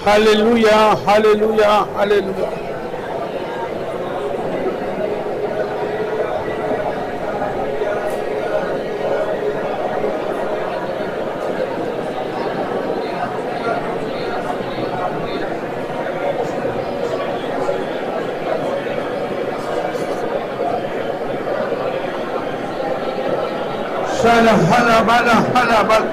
Hallelujah, hallelujah, hallelujah. Shala hala bala hala bala.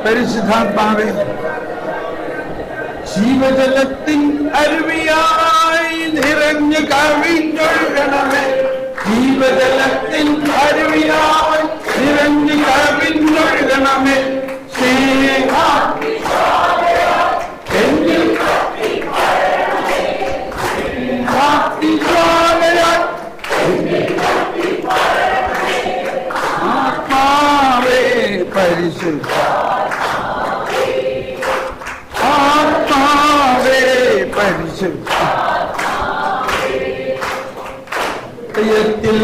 പരിശുദ്ധാത്മാവേ, ജീവജലത്തിൻ അരുവിയായി നിറഞ്ഞു കവിഞ്ഞൊഴുകണമേ. ജീവജലത്തിൻ അരുവിയായി നിറഞ്ഞു കവിഞ്ഞൊഴുകണമേ. പരിശുദ്ധ ആത്മാവേ, പരിശുദ്ധ ഹൃദയത്തിൽ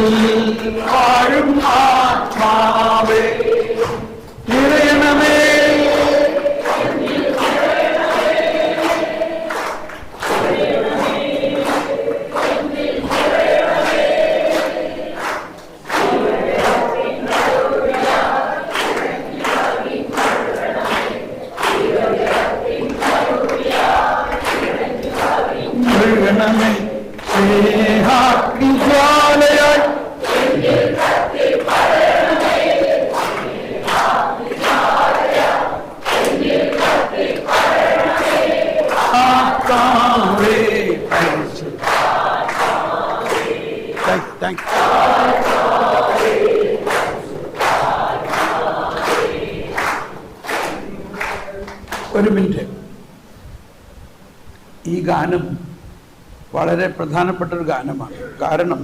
വാഴും ആത്മാവേ, നിറയണമേ. ഒരു മിനിറ്റ്. ഈ ഗാനം വളരെ പ്രധാനപ്പെട്ടൊരു ഗാനമാണ്. കാരണം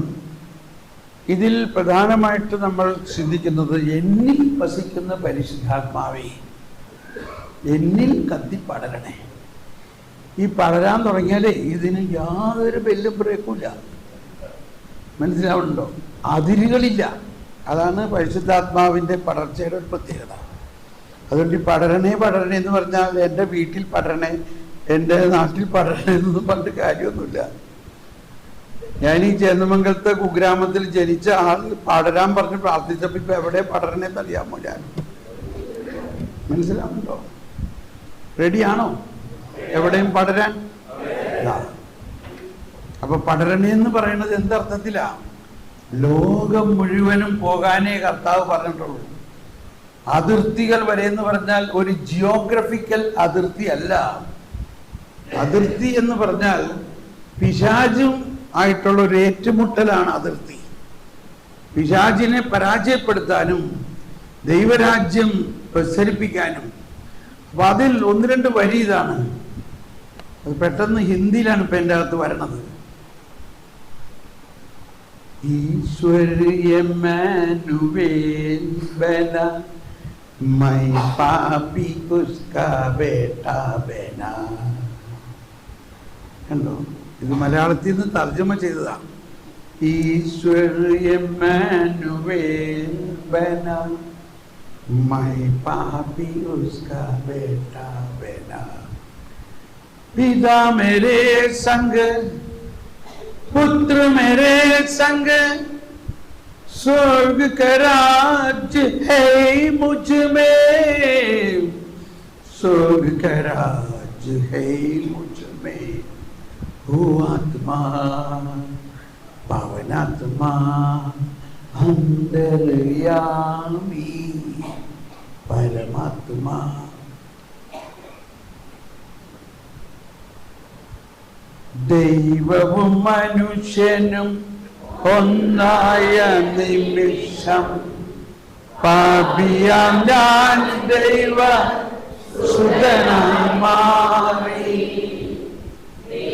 ഇതിൽ പ്രധാനമായിട്ട് നമ്മൾ ചിന്തിക്കുന്നത് എന്നിൽ വസിക്കുന്ന പരിശുദ്ധാത്മാവേ, എന്നിൽ കത്തി പടരണേ. ഈ പടരാൻ തുടങ്ങിയാലേ ഇതിന് യാതൊരു ബെല്ലും ബ്രേക്കുമില്ല. മനസ്സിലാവുന്നുണ്ടോ? അതിരുകളില്ല. അതാണ് പരിശുദ്ധാത്മാവിൻ്റെ പടർച്ചയുടെ ഒരു പ്രത്യേകത. അതുകൊണ്ട് ഈ പടരണേ പടരണേ എന്ന് പറഞ്ഞാൽ എൻ്റെ വീട്ടിൽ പടരണേ, എൻ്റെ നാട്ടിൽ പടരണേ എന്നൊന്നും പറഞ്ഞിട്ട് കാര്യമൊന്നുമില്ല. ഞാൻ ഈ ചേന്നമംഗലത്തെ കുഗ്രാമത്തിൽ ജനിച്ച ആൾ പടരാൻ പറഞ്ഞ് പ്രാർത്ഥിച്ചപ്പോൾ ഇപ്പം എവിടെ പടരണേന്ന് അറിയാമോ? ഞാൻ മനസ്സിലാവുന്നുണ്ടോ? റെഡിയാണോ എവിടെയും പടരാൻ? അപ്പൊ പടരണേന്ന് പറയുന്നത് എന്തർത്ഥത്തിലാ? ലോകം മുഴുവനും പോകാനേ കർത്താവ് പറഞ്ഞിട്ടുള്ളൂ. അതിർത്തികൾ വരെ എന്ന് പറഞ്ഞാൽ ഒരു ജിയോഗ്രഫിക്കൽ അതിർത്തി അല്ല. അതിർത്തി എന്ന് പറഞ്ഞാൽ പിശാചും ആയിട്ടുള്ള ഒരു ഏറ്റുമുട്ടലാണ് അതിർത്തി. പിശാചിനെ പരാജയപ്പെടുത്താനും ദൈവരാജ്യം പ്രസരിപ്പിക്കാനും. അപ്പൊ അതിൽ ഒന്ന് രണ്ട് വരി ഇതാണ്. അത് പെട്ടെന്ന് ഹിന്ദിയിലാണ് ഇപ്പൊ എൻ്റെ അകത്ത് വരണത്. ഈശ്വര്യ എമ്മാനുവേൽ ബനാ मैं पापी उसका बेटा बना. കണ്ടോ? ഇത് മലയാളത്തിൽ നിന്ന് തർജ്ജമ ചെയ്തതാണ്. ഈശ്വർ എമ്മാനുവേൽ ബനാ मैं पापी उसका बेटा बना. पिता मेरे संग पुत्र मेरे संग स्वर्ग का राज है मुझ में. स्वर्ग का राज है मुझ में. ओ आत्मा पावनात्मा अंतर्यामी परमात्मा. ദൈവവും മനുഷ്യനും ഒന്നായ നിമിഷം പാപിയാം ഞാൻ ദൈവ സുതനായി മാറി.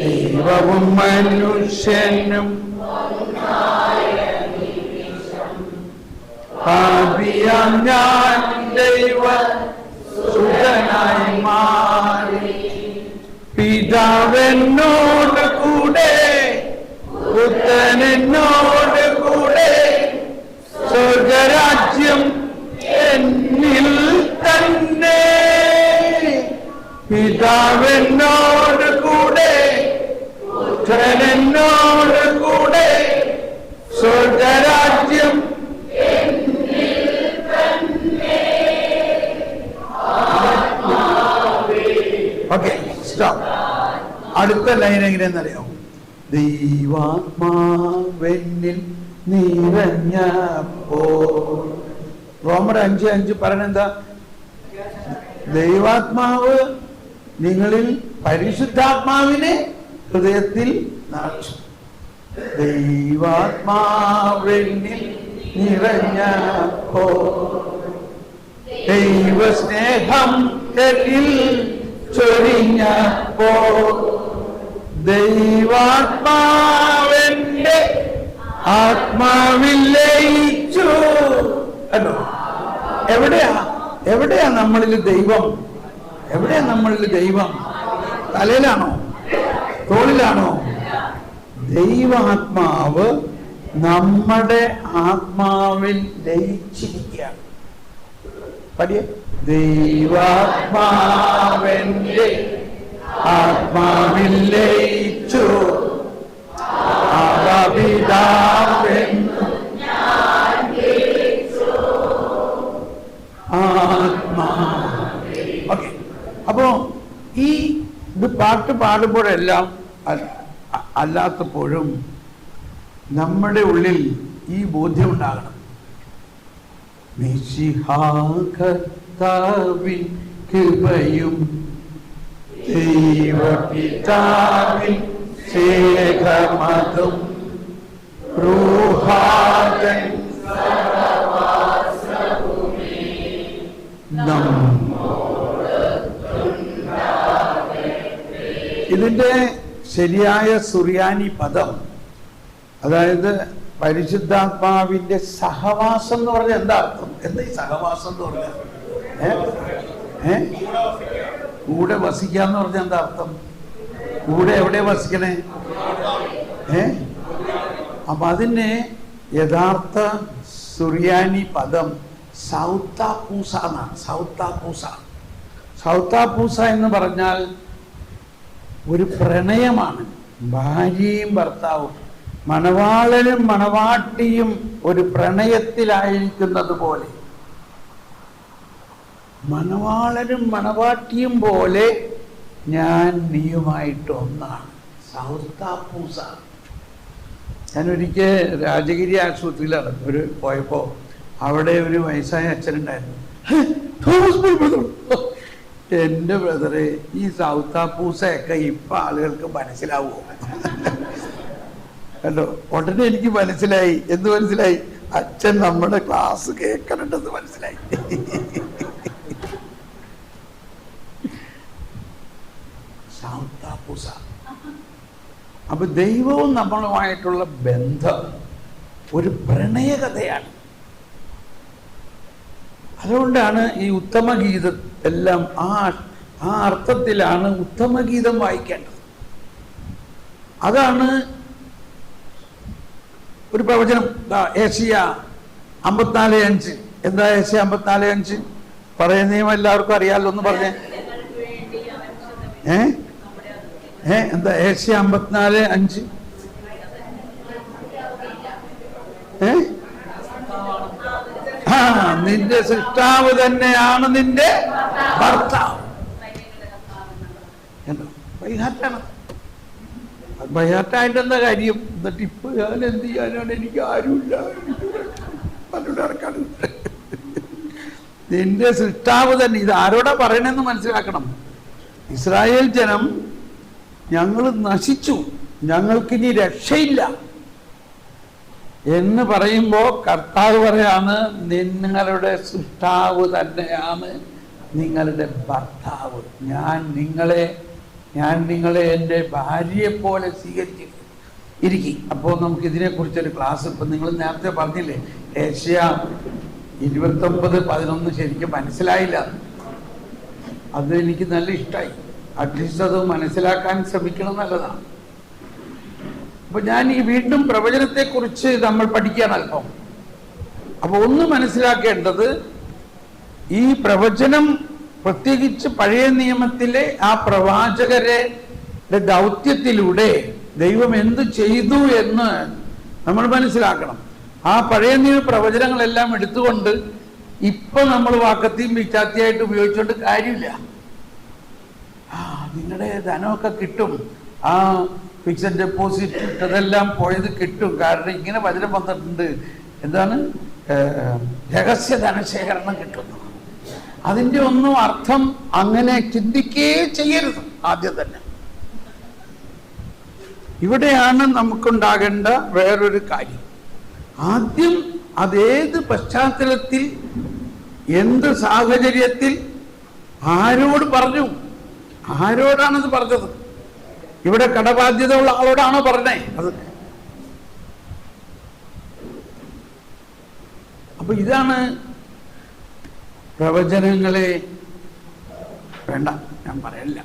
ദൈവവും മനുഷ്യനും പാപിയാം ഞാൻ ദൈവ സുതനായി മാറി. പിതാവെന്നോട് കൂടെ പുത്രനെന്നോട് കൂടെ സ്വർഗരാജ്യം എന്നിൽ തന്നെ. പിതാവെന്നോട് കൂടെ പുത്രനെന്നോട് കൂടെ സ്വർഗരാജ്യം എന്നിൽ തന്നെ. Okay, stop. അടുത്ത ലൈൻ എങ്ങനെയെന്നറിയാം? ദൈവാത്മാവെന്നിൽ നിറഞ്ഞപ്പോ. റോമർ 5:5 പറയണെന്താ? ദൈവാത്മാവ് നിങ്ങളിൽ പരിശുദ്ധാത്മാവിനെ ഹൃദയത്തിൽ നിറച്ചു. ദൈവാത്മാവെന്നിൽ നിറഞ്ഞപ്പോ ദൈവസ്നേഹം എന്നിൽ ചൊരിഞ്ഞപ്പോ ദൈവാത്മാവെന്റെ ആത്മാവിൽ ലയിച്ചു. അല്ലോ, എവിടെയാ നമ്മളിൽ ദൈവം? എവിടെയാ നമ്മളിൽ ദൈവം? തലയിലാണോ? തോളിലാണോ? ദൈവാത്മാവ് നമ്മുടെ ആത്മാവിൽ ലയിച്ചിരിക്കുകയാണ്. പഠിയ ദൈവാത്മാവെന്റെ ആത്മാവിൽ ലയിച്ചു. ഓക്കെ, അപ്പോ ഈ ഇത് പാട്ട് പാടുമ്പോഴെല്ലാം അല്ലാത്തപ്പോഴും നമ്മുടെ ഉള്ളിൽ ഈ ബോധ്യം ഉണ്ടാകണം. മിശിഹാകർത്താവിൻ കൃപയും ദൈവപിതാവിൻ സ്നേഹമതും റൂഹാതൻ ഇതിന്റെ ശരിയായ സുറിയാനി പദം, അതായത് പരിശുദ്ധാത്മാവിന്റെ സഹവാസം എന്ന് പറഞ്ഞാൽ എന്താ അർത്ഥം? എന്താ ഈ സഹവാസം എന്ന് പറഞ്ഞാൽ? കൂടെ വസിക്കാന്ന് പറഞ്ഞാൽ എന്താ അർത്ഥം? കൂടെ എവിടെ വസിക്കണേ? അപ്പൊ അതിന് യഥാർത്ഥ സുറിയാനി പദം സൗത്താപൂസ എന്നാണ്. സൗത്താപൂസ എന്ന് പറഞ്ഞാൽ ഒരു പ്രണയമാണ്. ഭാര്യയും ഭർത്താവും, മണവാളനും മണവാട്ടിയും ഒരു പ്രണയത്തിലായിരിക്കുന്നത് പോലെ, മണവാളനും മണവാട്ടിയും പോലെ ഞാൻ നീയുമായിട്ട് ഒന്നാണ്. സൗത്താപൂസ. ഞാനൊരിക്കൽ രാജഗിരി ആശുപത്രിയിലാണ് പോയപ്പോ അവിടെ ഒരു വയസ്സായ അച്ഛനുണ്ടായിരുന്നു. എൻ്റെ ബ്രദറെ, ഈ സൗത്താപൂസയൊക്കെ ഇപ്പൊ ആളുകൾക്ക് മനസ്സിലാവുമോ? കണ്ടോ, ഉടനെ എനിക്ക് മനസ്സിലായി. എന്ത് മനസ്സിലായി? അച്ഛൻ നമ്മുടെ ക്ലാസ് കേൾക്കണമെന്ന് മനസ്സിലായി. സൗത്താപൂസ. അപ്പൊ ദൈവവും നമ്മളുമായിട്ടുള്ള ബന്ധം ഒരു പ്രണയകഥയാണ്. അതുകൊണ്ടാണ് ഈ ഉത്തമഗീതം എല്ലാം ആ അർത്ഥത്തിലാണ് ഉത്തമഗീതം വായിക്കേണ്ടത്. അതാണ് ഒരു പ്രവചനം. ഏഷ്യ 54:5. എന്താ ഏഷ്യ 54:5 പറയുന്നതും എല്ലാവർക്കും അറിയാമല്ലോ. ഒന്ന് പറഞ്ഞേ. എന്താ ഏഷ്യ 54:5? നിന്റെ സൃഷ്ടാവ് തന്നെയാണ് നിന്റെ ഭർത്താവ്. ബൈഹാറ്റാണ്. ബൈഹാറ്റായിട്ട് എന്താ കാര്യം? എന്നിട്ട് ഇപ്പൊ ഞാൻ എന്ത് ചെയ്യാനാണ്? എനിക്ക് ആരുമില്ല, നടക്കാണ്. നിന്റെ സൃഷ്ടാവ് തന്നെ. ഇത് ആരോടാ പറയണെന്ന് മനസ്സിലാക്കണം. ഇസ്രായേൽ ജനം, ഞങ്ങൾ നശിച്ചു, ഞങ്ങൾക്കിനി രക്ഷയില്ല, എന്ന് പറയുമ്പോൾ കർത്താവ് പറയാണ്, നിങ്ങളുടെ സൃഷ്ടാവ് തന്നെയാണ് നിങ്ങളുടെ ഭർത്താവ്. ഞാൻ നിങ്ങളെ എൻ്റെ ഭാര്യയെ പോലെ സ്വീകരിച്ചു ഇരിക്കും. അപ്പോൾ നമുക്ക് ഇതിനെക്കുറിച്ചൊരു ക്ലാസ്, ഇപ്പം നിങ്ങൾ നേരത്തെ പറഞ്ഞില്ലേ ഏഷ്യ 29:11 ശരിക്കും മനസ്സിലായില്ല. അത് എനിക്ക് നല്ല ഇഷ്ടമായി. അറ്റ്ലീസ്റ്റ് അത് മനസ്സിലാക്കാൻ ശ്രമിക്കണം, നല്ലതാണ്. അപ്പൊ ഞാൻ ഈ വീണ്ടും പ്രവചനത്തെക്കുറിച്ച് നമ്മൾ പഠിക്കുകയാണ് അല്പം. അപ്പൊ ഒന്ന് മനസ്സിലാക്കേണ്ടത്, ഈ പ്രവചനം പ്രത്യേകിച്ച് പഴയ നിയമത്തിലെ ആ പ്രവാചകരെ ദൗത്യത്തിലൂടെ ദൈവം എന്ത് ചെയ്തു എന്ന് നമ്മൾ മനസ്സിലാക്കണം. ആ പഴയ നിയമ പ്രവചനങ്ങളെല്ലാം എടുത്തുകൊണ്ട് ഇപ്പൊ നമ്മൾ വാക്കത്തിയും വിച്ചാത്തിയായിട്ട് ഉപയോഗിച്ചുകൊണ്ട് കാര്യമില്ല. നിങ്ങളുടെ ധനമൊക്കെ കിട്ടും, ആ ഫിക്സഡ് ഡെപ്പോസിറ്റ് ഇട്ടതെല്ലാം പോയത് കിട്ടും, കാരണം ഇങ്ങനെ വചനം വന്നിട്ടുണ്ട്, എന്താണ് രഹസ്യ ധനശേഖരണം കിട്ടുന്നു. അതിൻ്റെ ഒന്നും അർത്ഥം അങ്ങനെ ചിന്തിക്കേ ചെയ്യരുത്. ആദ്യം തന്നെ ഇവിടെയാണ് നമുക്കുണ്ടാകേണ്ട വേറൊരു കാര്യം. ആദ്യം അതേത് പശ്ചാത്തലത്തിൽ, എന്ത് സാഹചര്യത്തിൽ, ആരോട് പറഞ്ഞു, ആരോടാണത് പറഞ്ഞത്? ഇവിടെ കടബാധ്യത ഉള്ള ആളോടാണോ പറഞ്ഞേ? അത് അപ്പൊ ഇതാണ് പ്രവചനങ്ങളെ വേണ്ട, ഞാൻ പറയല്ല,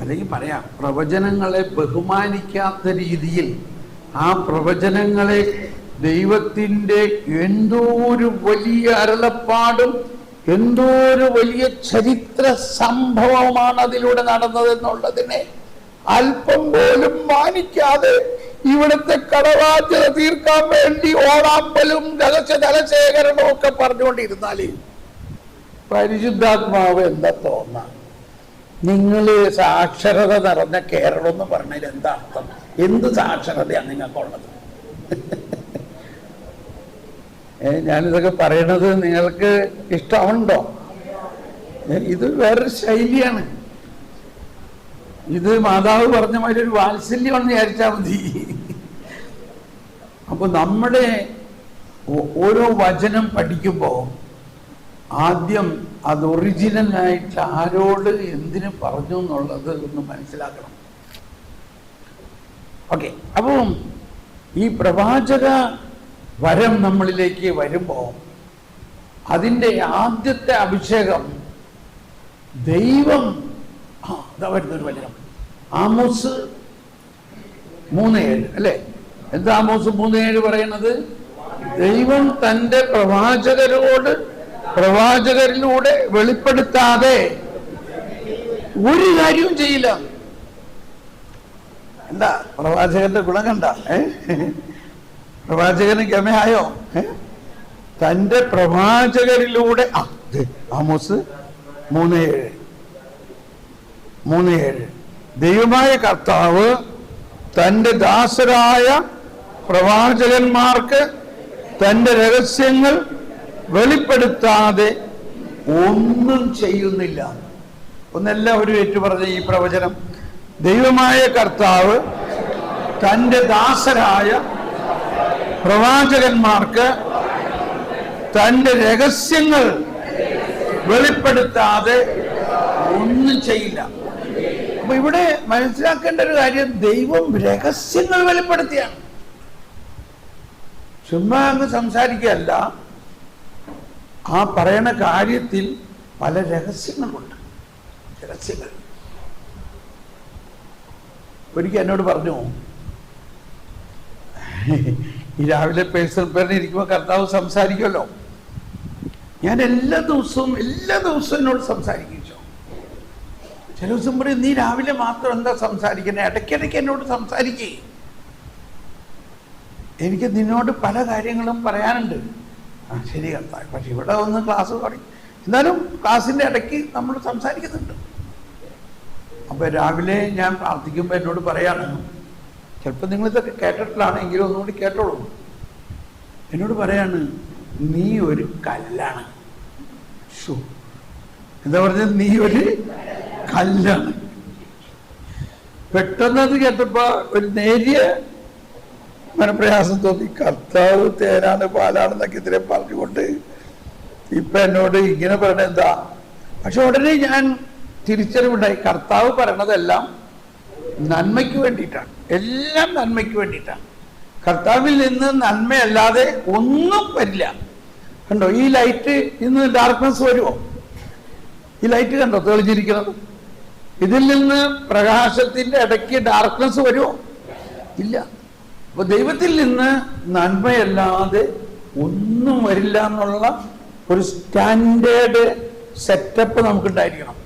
അല്ലെങ്കിൽ പറയാം, പ്രവചനങ്ങളെ ബഹുമാനിക്കാത്ത രീതിയിൽ ആ പ്രവചനങ്ങളെ ദൈവത്തിൻ്റെ എന്തോ ഒരു വലിയ അരുളപ്പാടും എന്തോ ഒരു വലിയ ചരിത്ര സംഭവമാണ് അതിലൂടെ നടന്നതെന്നുള്ളതിനെ അല്പം പോലും മാനിക്കാതെ ഇവിടുത്തെ കടബാധ്യത തീർക്കാൻ വേണ്ടി ഓണാമ്പലും രഹസ്യ ധനശേഖരണവും ഒക്കെ പറഞ്ഞുകൊണ്ടിരുന്നാലേ പരിശുദ്ധാത്മാവ് എന്താ തോന്നാ? നിങ്ങള് സാക്ഷരത നിറഞ്ഞ കേരളം എന്ന് പറഞ്ഞതിൽ എന്താ അർത്ഥം? എന്ത് സാക്ഷരതയാണ് നിങ്ങൾക്കുള്ളത്? ഞാനിതൊക്കെ പറയണത് നിങ്ങൾക്ക് ഇഷ്ടമുണ്ടോ? ഇത് വേറൊരു ശൈലിയാണ്. ഇത് മാതാവ് പറഞ്ഞ മാതിരി ഒരു വാത്സല്യമാണെന്ന് വിചാരിച്ചാൽ മതി. അപ്പൊ നമ്മുടെ ഓരോ വചനം പഠിക്കുമ്പോൾ ആദ്യം അത് ഒറിജിനലായിട്ട് ആരോട് എന്തിനു പറഞ്ഞു എന്നുള്ളത് ഒന്ന് മനസ്സിലാക്കണം. ഓക്കെ, അപ്പം ഈ പ്രവാചക വരം നമ്മളിലേക്ക് വരുമ്പോൾ അതിൻ്റെ ആദ്യത്തെ അഭിഷേകം ദൈവം, അതാ വരുന്നൊരു വചനം, ആമോസ് 3:7 അല്ലേ? എന്താ ആമോസ് 3:7 പറയുന്നത്? ദൈവം തൻ്റെ പ്രവാചകരിലൂടെ വെളിപ്പെടുത്താതെ ഒരു കാര്യവും ചെയ്യില്ല. എന്താ പ്രവാചകന്റെ ഗുണം കണ്ട? പ്രവാചകന് ഗമയായോ? തൻ്റെ പ്രവാചകരിലൂടെ ആമോസ് 3:7 ദൈവമായ കർത്താവ് തൻ്റെ ദാസരായ പ്രവാചകന്മാർക്ക് തൻ്റെ രഹസ്യങ്ങൾ വെളിപ്പെടുത്താതെ ഒന്നും ചെയ്യുന്നില്ല. ഒന്നെല്ലാവരും ഏറ്റുപറഞ്ഞ ഈ പ്രവചനം, ദൈവമായ കർത്താവ് തൻ്റെ ദാസരായ പ്രവാചകന്മാർക്ക് തൻ്റെ രഹസ്യങ്ങൾ വെളിപ്പെടുത്താതെ ഒന്നും ചെയ്യില്ല. അപ്പൊ ഇവിടെ മനസ്സിലാക്കേണ്ട ഒരു കാര്യം, ദൈവം രഹസ്യങ്ങൾ വെളിപ്പെടുത്തിയാണ്. ചുമ്മാ അങ്ങ് സംസാരിക്കുകയല്ല, ആ പറയണ കാര്യത്തിൽ പല രഹസ്യങ്ങളുണ്ട്. രഹസ്യങ്ങൾ ഒരിക്കൽ എന്നോട് പറഞ്ഞു, ഈ രാവിലെ പേഴ്സണൽ പേരിന് ഇരിക്കുമ്പോൾ കർത്താവ് സംസാരിക്കുമല്ലോ, ഞാൻ എല്ലാ ദിവസവും എന്നോട് സംസാരിക്കും. ചില ദിവസം പറയും, നീ രാവിലെ മാത്രം എന്താ സംസാരിക്കുന്നത്? ഇടയ്ക്കിടയ്ക്ക് എന്നോട് സംസാരിക്കേ, എനിക്ക് നിന്നോട് പല കാര്യങ്ങളും പറയാനുണ്ട്. ശരി കർത്താവ്, പക്ഷെ ഇവിടെ ഒന്ന് ക്ലാസ് തുടങ്ങി, എന്നാലും ക്ലാസ്സിൻ്റെ ഇടയ്ക്ക് നമ്മൾ സംസാരിക്കുന്നുണ്ട്. അപ്പോൾ രാവിലെ ഞാൻ പ്രാർത്ഥിക്കുമ്പോൾ എന്നോട് പറയാണ്, ചിലപ്പോൾ നിങ്ങളിതൊക്കെ കേട്ടിട്ടില്ലാണെങ്കിലും ഒന്നുകൂടി കേട്ടോളൂ. എന്നോട് പറയാണ്, നീ ഒരു കല്ലാണ്. എന്താ പറഞ്ഞത്? നീ ഒരു കല്ലാണ്. പെട്ടെന്ന് അത് കേട്ടപ്പോ ഒരു നേരിയ മനപ്രയാസം തോന്നി. കർത്താവ് തേനാണ് പാലാണെന്നൊക്കെ ഇത്രയും പറഞ്ഞുകൊണ്ട് ഇപ്പൊ എന്നോട് ഇങ്ങനെ പറയണ എന്താ? പക്ഷെ ഉടനെ ഞാൻ തിരിച്ചറിവുണ്ടായി, കർത്താവ് പറയണതെല്ലാം നന്മയ്ക്ക് വേണ്ടിയിട്ടാണ്, എല്ലാം നന്മയ്ക്ക് വേണ്ടിയിട്ടാണ്. കർത്താവിൽ നിന്ന് നന്മയല്ലാതെ ഒന്നും വരില്ല. കണ്ടോ ഈ ലൈറ്റ്, ഇന്ന് ഡാർക്ക്നെസ് വരുമോ? ഈ ലൈറ്റ് കണ്ടോ തെളിഞ്ഞിരിക്കുന്നത്? ഇതിൽ നിന്ന് പ്രകാശത്തിന്റെ ഇടയ്ക്ക് ഡാർക്ക്നെസ് വരുമോ? ഇല്ല. അപ്പൊ ദൈവത്തിൽ നിന്ന് നന്മയല്ലാതെ ഒന്നും വരില്ല എന്നുള്ള ഒരു സ്റ്റാൻഡേർഡ് സെറ്റപ്പ് നമുക്കുണ്ടായിരിക്കണം.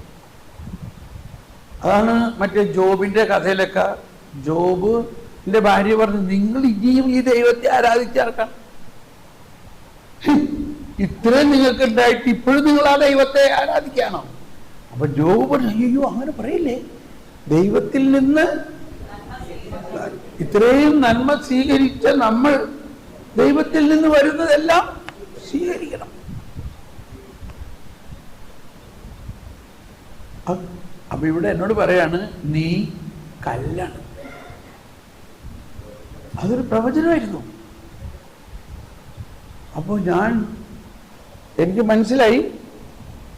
അതാണ് മറ്റേ ജോബിന്റെ കഥയിലൊക്കെ ജോബിന്റെ ഭാര്യ പറഞ്ഞു, നിങ്ങൾ ഇനിയും ഈ ദൈവത്തെ ആരാധിച്ചേർക്കാം, ഇത്രയും നിങ്ങൾക്ക് ഉണ്ടായിട്ട് ഇപ്പോഴും നിങ്ങൾ ആ ദൈവത്തെ ആരാധിക്കാണോ? അപ്പൊ ജോബ് പറഞ്ഞു, അയ്യോ അങ്ങനെ പറയില്ലേ, ദൈവത്തിൽ നിന്ന് ഇത്രയും നന്മ സ്വീകരിച്ച നമ്മൾ ദൈവത്തിൽ നിന്ന് വരുന്നതെല്ലാം സ്വീകരിക്കണം. അപ്പൊ ഇവിടെ എന്നോട് പറയാണ്, നീ കല്ലാണ്. അതൊരു പ്രവചനമായിരുന്നു. അപ്പോൾ എനിക്ക് മനസ്സിലായി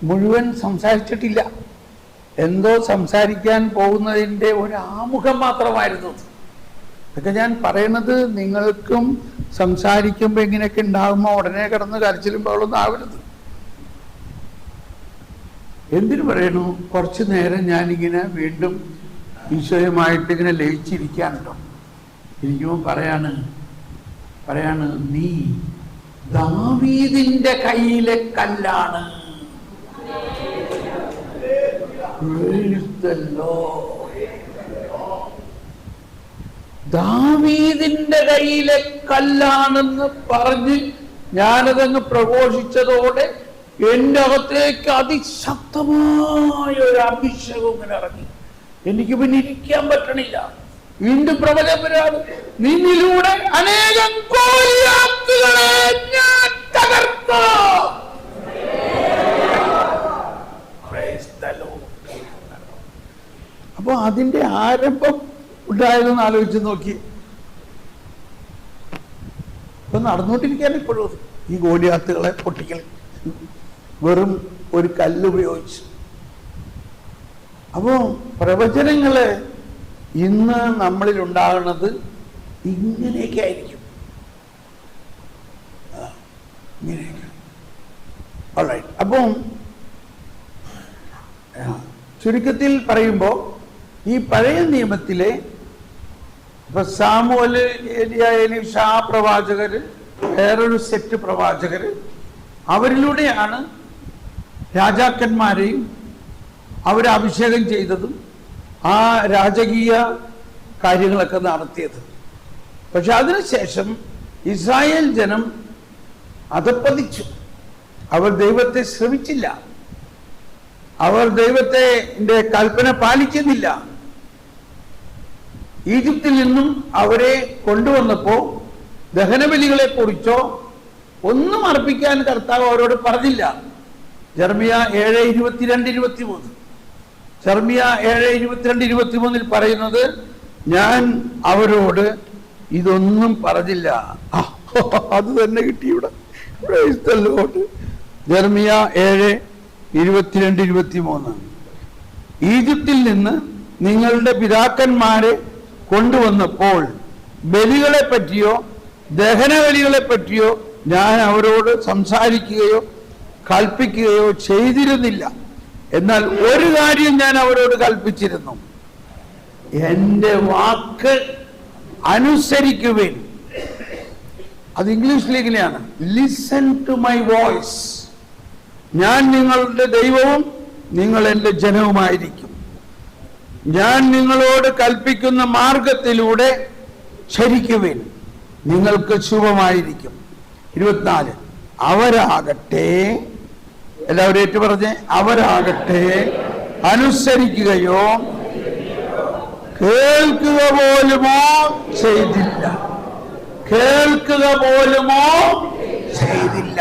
മുഴുവൻ സംസാരിച്ചിട്ടില്ല, എന്തോ സംസാരിക്കാൻ പോകുന്നതിൻ്റെ ഒരു ആമുഖം മാത്രമായിരുന്നു. ഇതൊക്കെ ഞാൻ പറയണത് നിങ്ങൾക്കും സംസാരിക്കുമ്പോൾ ഇങ്ങനെയൊക്കെ ഉണ്ടാകുമ്പോൾ ഉടനെ കിടന്ന് കരച്ചിലും ബഹളമൊന്നും ആവരുത്. എന്തിനു പറയണു? കുറച്ചു നേരം ഞാനിങ്ങനെ വീണ്ടും ഈശോയുമായിട്ട് ഇങ്ങനെ ലയിച്ചിരിക്കാനുണ്ടോ. ഇരിക്കുമ്പോൾ പറയാണ് നീ ദാവീദിന്റെ കയ്യിലെ കല്ലാണ്. ദാവീദിന്റെ കയ്യിലെ കല്ലാണെന്ന് പറഞ്ഞ് ഞാനതങ്ങ് പ്രഘോഷിച്ചതോടെ എന്റെ അകത്തേക്ക് അതിശക്തമായ ഒരു അഭിഷേകം ഇങ്ങനെ ഇറങ്ങി. എനിക്ക് പിന്നെ ഇരിക്കാൻ പറ്റണില്ല. വീണ്ടും പ്രവചനപരാണ്, നിന്നിലൂടെ അനേകം ഗോലിയാത്തുകളെ ഞാൻ തകർത്തു. അപ്പൊ അതിന്റെ ആരംഭം ഉണ്ടായതെന്ന് ആലോചിച്ച് നോക്കി. ഇപ്പൊ നടന്നുകൊണ്ടിരിക്കാൻ ഇപ്പോഴും ഈ ഗോലിയാത്തുകളെ പൊട്ടിക്കൽ വെറും ഒരു കല്ല് ഉപയോഗിച്ച്. അപ്പോ പ്രവചനങ്ങള് ഇന്ന് നമ്മളിൽ ഉണ്ടാകുന്നത് ഇങ്ങനെയൊക്കെ ആയിരിക്കും. ഇങ്ങനെയൊക്കെ. ഓൾറൈറ്റ്. അപ്പം ചുരുക്കത്തിൽ പറയുമ്പോൾ ഈ പഴയ നിയമത്തിലെ ഇപ്പൊ സാമുവേൽ, ഏലിയ, എലീഷ പ്രവാചകര്, വേറൊരു സെറ്റ് പ്രവാചകര്, അവരിലൂടെയാണ് രാജാക്കന്മാരെയും അവരെ അഭിഷേകം ചെയ്തതും ആ രാജകീയ കാര്യങ്ങളൊക്കെ നടത്തിയത്. പക്ഷെ അതിനുശേഷം ഇസ്രായേൽ ജനം അധപ്പതിച്ചു. അവർ ദൈവത്തെ ശ്രമിച്ചില്ല, അവർ ദൈവത്തിന്റെ കൽപ്പന പാലിക്കുന്നില്ല. ഈജിപ്തിൽ നിന്നും അവരെ കൊണ്ടുവന്നപ്പോ ദഹനബലികളെ കുറിച്ചോ ഒന്നും അർപ്പിക്കാൻ കർത്താവ് അവരോട് പറഞ്ഞില്ല. ജെറമ്യ 7:22-23 ജെറമ്യ 7:22-23 പറയുന്നത്, ഞാൻ അവരോട് ഇതൊന്നും പറഞ്ഞില്ല. അത് തന്നെ കിട്ടി ഇവിടെ. ജെറമ്യ 7:22-23 ഈജിപ്തിൽ നിന്ന് നിങ്ങളുടെ പിതാക്കന്മാരെ കൊണ്ടുവന്നപ്പോൾ ബലികളെ പറ്റിയോ ദഹനബലികളെ പറ്റിയോ ഞാൻ അവരോട് സംസാരിക്കുകയോ കൽപ്പിക്കുകയോ ചെയ്തിരുന്നില്ല. എന്നാൽ ഒരു കാര്യം ഞാൻ അവരോട് കൽപ്പിച്ചിരുന്നു, എന്റെ വാക്ക് അനുസരിക്കുവിൻ. അത് ഇംഗ്ലീഷിൽ ഇങ്ങനെയാണ്, ലിസൺ ടു മൈ വോയിസ്. ഞാൻ നിങ്ങളുടെ ദൈവവും നിങ്ങൾ എൻ്റെ ജനവുമായിരിക്കും. ഞാൻ നിങ്ങളോട് കൽപ്പിക്കുന്ന മാർഗത്തിലൂടെ ചരിക്കുവിൻ, നിങ്ങൾക്ക് ശുഭമായിരിക്കും. 24 അവരാകട്ടെ, എല്ലാവരും ഏറ്റു പറഞ്ഞേ, അവരാകട്ടെ അനുസരിക്കുകയോ കേൾക്കുക പോലുമോ ചെയ്തില്ല. കേൾക്കുക പോലുമോ ചെയ്തില്ല.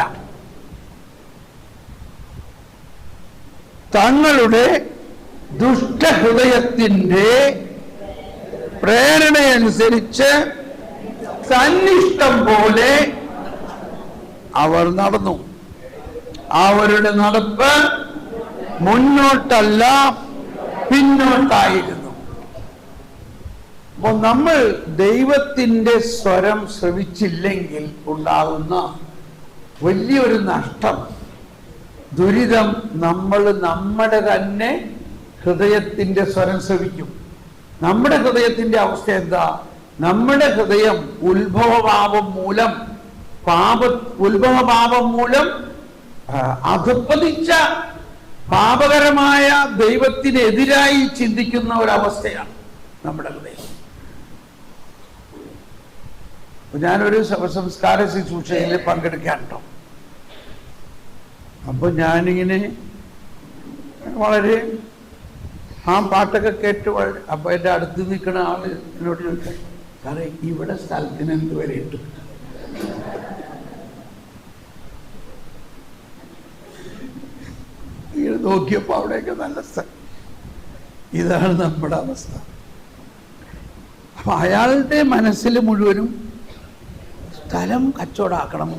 തങ്ങളുടെ ദുഷ്ടഹൃദയത്തിന്റെ പ്രേരണയനുസരിച്ച് തന്നിഷ്ടം പോലെ അവർ നടന്നു. അവരുടെ നടപ്പ് മുന്നോട്ടല്ല പിന്നോട്ടായിരുന്നു. അപ്പോൾ നമ്മൾ ദൈവത്തിൻ്റെ സ്വരം ശ്രവിച്ചില്ലെങ്കിൽ ഉണ്ടാകുന്ന വലിയൊരു നഷ്ടം, ദുരിതം, നമ്മൾ നമ്മുടെ തന്നെ ഹൃദയത്തിൻ്റെ സ്വരം ശ്രവിക്കും. നമ്മുടെ ഹൃദയത്തിൻ്റെ അവസ്ഥ എന്താ? നമ്മുടെ ഹൃദയം ഉത്ഭവപാപം മൂലം അധപ്പതിച്ച പാപകരമായ ദൈവത്തിനെതിരായി ചിന്തിക്കുന്ന ഒരവസ്ഥയാണ് നമ്മുടെ ഹൃദയം. ഞാനൊരു ശവസംസ്കാര ശുശ്രൂഷയിൽ പങ്കെടുക്കാനുണ്ടോ. അപ്പൊ ഞാനിങ്ങനെ വളരെ ആ പാട്ടൊക്കെ കേട്ട് അപ്പൊ എൻ്റെ അടുത്ത് നിൽക്കുന്ന ആള് എന്നോട് ചോദിക്കാം, സാറേ ഇവിടെ സ്ഥലത്തിന് എന്ത് വരെയുണ്ട്? നോക്കിയപ്പോ അവിടെയൊക്കെ നല്ല സ്ഥലം. ഇതാണ് നമ്മുടെ അവസ്ഥ. അപ്പൊ അയാളുടെ മനസ്സിൽ മുഴുവനും സ്ഥലം കച്ചവടമാക്കണം,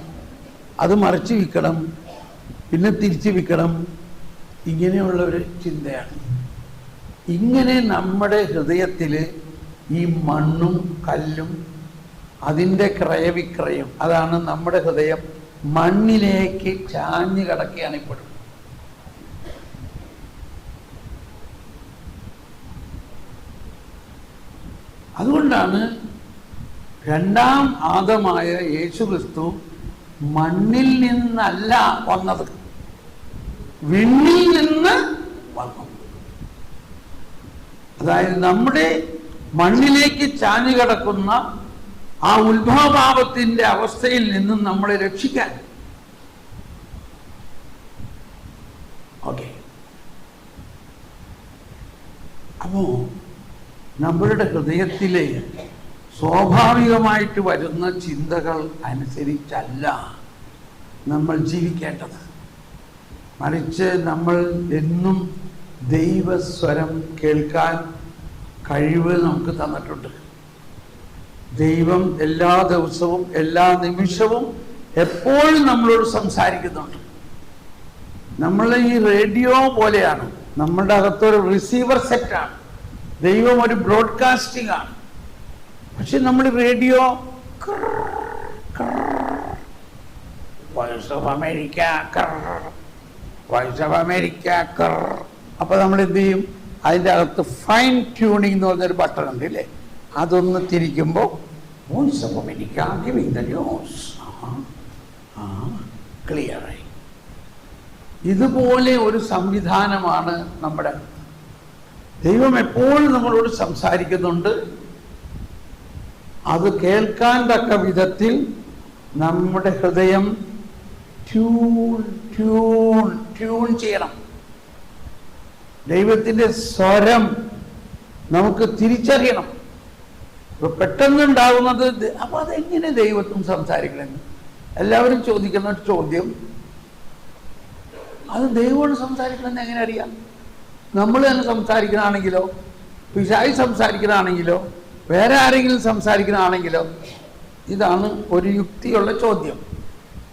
അത് മറിച്ച് വിൽക്കണം, പിന്നെ തിരിച്ചു വിൽക്കണം, ഇങ്ങനെയുള്ള ഒരു ചിന്തയാണ്. ഇങ്ങനെ നമ്മുടെ ഹൃദയത്തിൽ ഈ മണ്ണും കല്ലും അതിൻ്റെ ക്രയവിക്രയം, അതാണ് നമ്മുടെ ഹൃദയം മണ്ണിലേക്ക് ചാഞ്ഞു കിടക്കുകയാണ് ഇപ്പോഴും. അതുകൊണ്ടാണ് രണ്ടാം ആദമായ യേശുക്രിസ്തു മണ്ണിൽ നിന്നല്ല വന്നത്, വിണ്ണിൽ നിന്ന് വന്നു. അതായത് നമ്മുടെ മണ്ണിലേക്ക് ചാഞ്ഞു കിടക്കുന്ന ആ ഉത്ഭവപാപത്തിന്റെ അവസ്ഥയിൽ നിന്നും നമ്മളെ രക്ഷിക്കാൻ. ഓക്കെ, അപ്പോ നമ്മളുടെ ഹൃദയത്തിലെ സ്വാഭാവികമായിട്ട് വരുന്ന ചിന്തകൾ അനുസരിച്ചല്ല നമ്മൾ ജീവിക്കേണ്ടത്. മറിച്ച് നമ്മൾ എന്നും ദൈവസ്വരം കേൾക്കാൻ കഴിവ് നമുക്ക് തന്നിട്ടുണ്ട്. ദൈവം എല്ലാ ദിവസവും എല്ലാ നിമിഷവും എപ്പോഴും നമ്മളോട് സംസാരിക്കുന്നുണ്ട്. നമ്മൾ ഈ റേഡിയോ പോലെയാണ്, നമ്മളുടെ അകത്തൊരു റിസീവർ സെറ്റാണ്. ദൈവം ഒരു ബ്രോഡ്കാസ്റ്റിംഗ് ആണ്. പക്ഷെ നമ്മൾ radio voice of America, voice of America, അപ്പൊ നമ്മൾ എന്ത് ചെയ്യും? അതിൻ്റെ അകത്ത് ഫൈൻ ട്യൂണിംഗ് എന്ന് പറഞ്ഞൊരു ബട്ടൺ ഉണ്ട് ഇല്ലേ, അതൊന്ന് തിരിക്കുമ്പോൾ voice of America giving the news, ക്ലിയറായി. ഇതുപോലെ ഒരു സംവിധാനമാണ് നമ്മുടെ. ദൈവം എപ്പോഴും നമ്മളോട് സംസാരിക്കുന്നുണ്ട്. അത് കേൾക്കാൻ തക്ക വിധത്തിൽ നമ്മുടെ ഹൃദയം ട്യൂൺ ചെയ്യണം. ദൈവത്തിൻ്റെ സ്വരം നമുക്ക് തിരിച്ചറിയണം. ഇപ്പൊ പെട്ടെന്നുണ്ടാകുന്നത്, അപ്പൊ അതെങ്ങനെ ദൈവത്തും സംസാരിക്കണമെന്ന് എല്ലാവരും ചോദിക്കുന്ന ഒരു ചോദ്യം. അത് ദൈവത്തോട് സംസാരിക്കണമെന്ന് എങ്ങനെ അറിയാം? നമ്മൾ തന്നെ സംസാരിക്കണമെങ്കിലോ, പിശാച് സംസാരിക്കണമെങ്കിലോ, വേറെ ആരെങ്കിലും സംസാരിക്കണമെങ്കിലോ? ഇതാണ് ഒരു യുക്തിയുള്ള ചോദ്യം.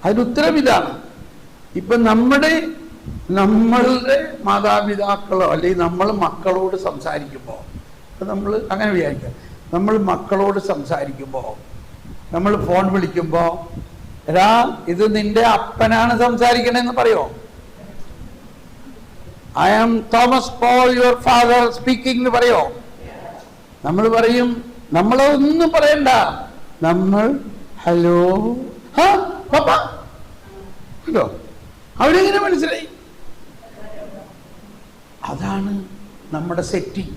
അതിനുത്തരം ഇതാണ്. ഇപ്പം നമ്മളുടെ മാതാപിതാക്കളോ അല്ലെങ്കിൽ നമ്മൾ മക്കളോട് സംസാരിക്കുമ്പോൾ, നമ്മൾ അങ്ങനെ വിചാരിക്കാം, നമ്മൾ മക്കളോട് സംസാരിക്കുമ്പോൾ, നമ്മൾ ഫോൺ വിളിക്കുമ്പോൾ, എടാ ഇത് നിന്റെ അപ്പനാണ് സംസാരിക്കണേന്ന് പറയോ? I am Thomas Paul your father speaking എന്ന് പറയോ? നമ്മൾ പറയും, നമ്മളൊന്നും പറയണ്ട, നമ്മൾ ഹലോ പപ്പ ഹലോ. അവരെങ്ങനെ മനസ്സിലായി? അതാണ് നമ്മുടെ സെറ്റിംഗ്.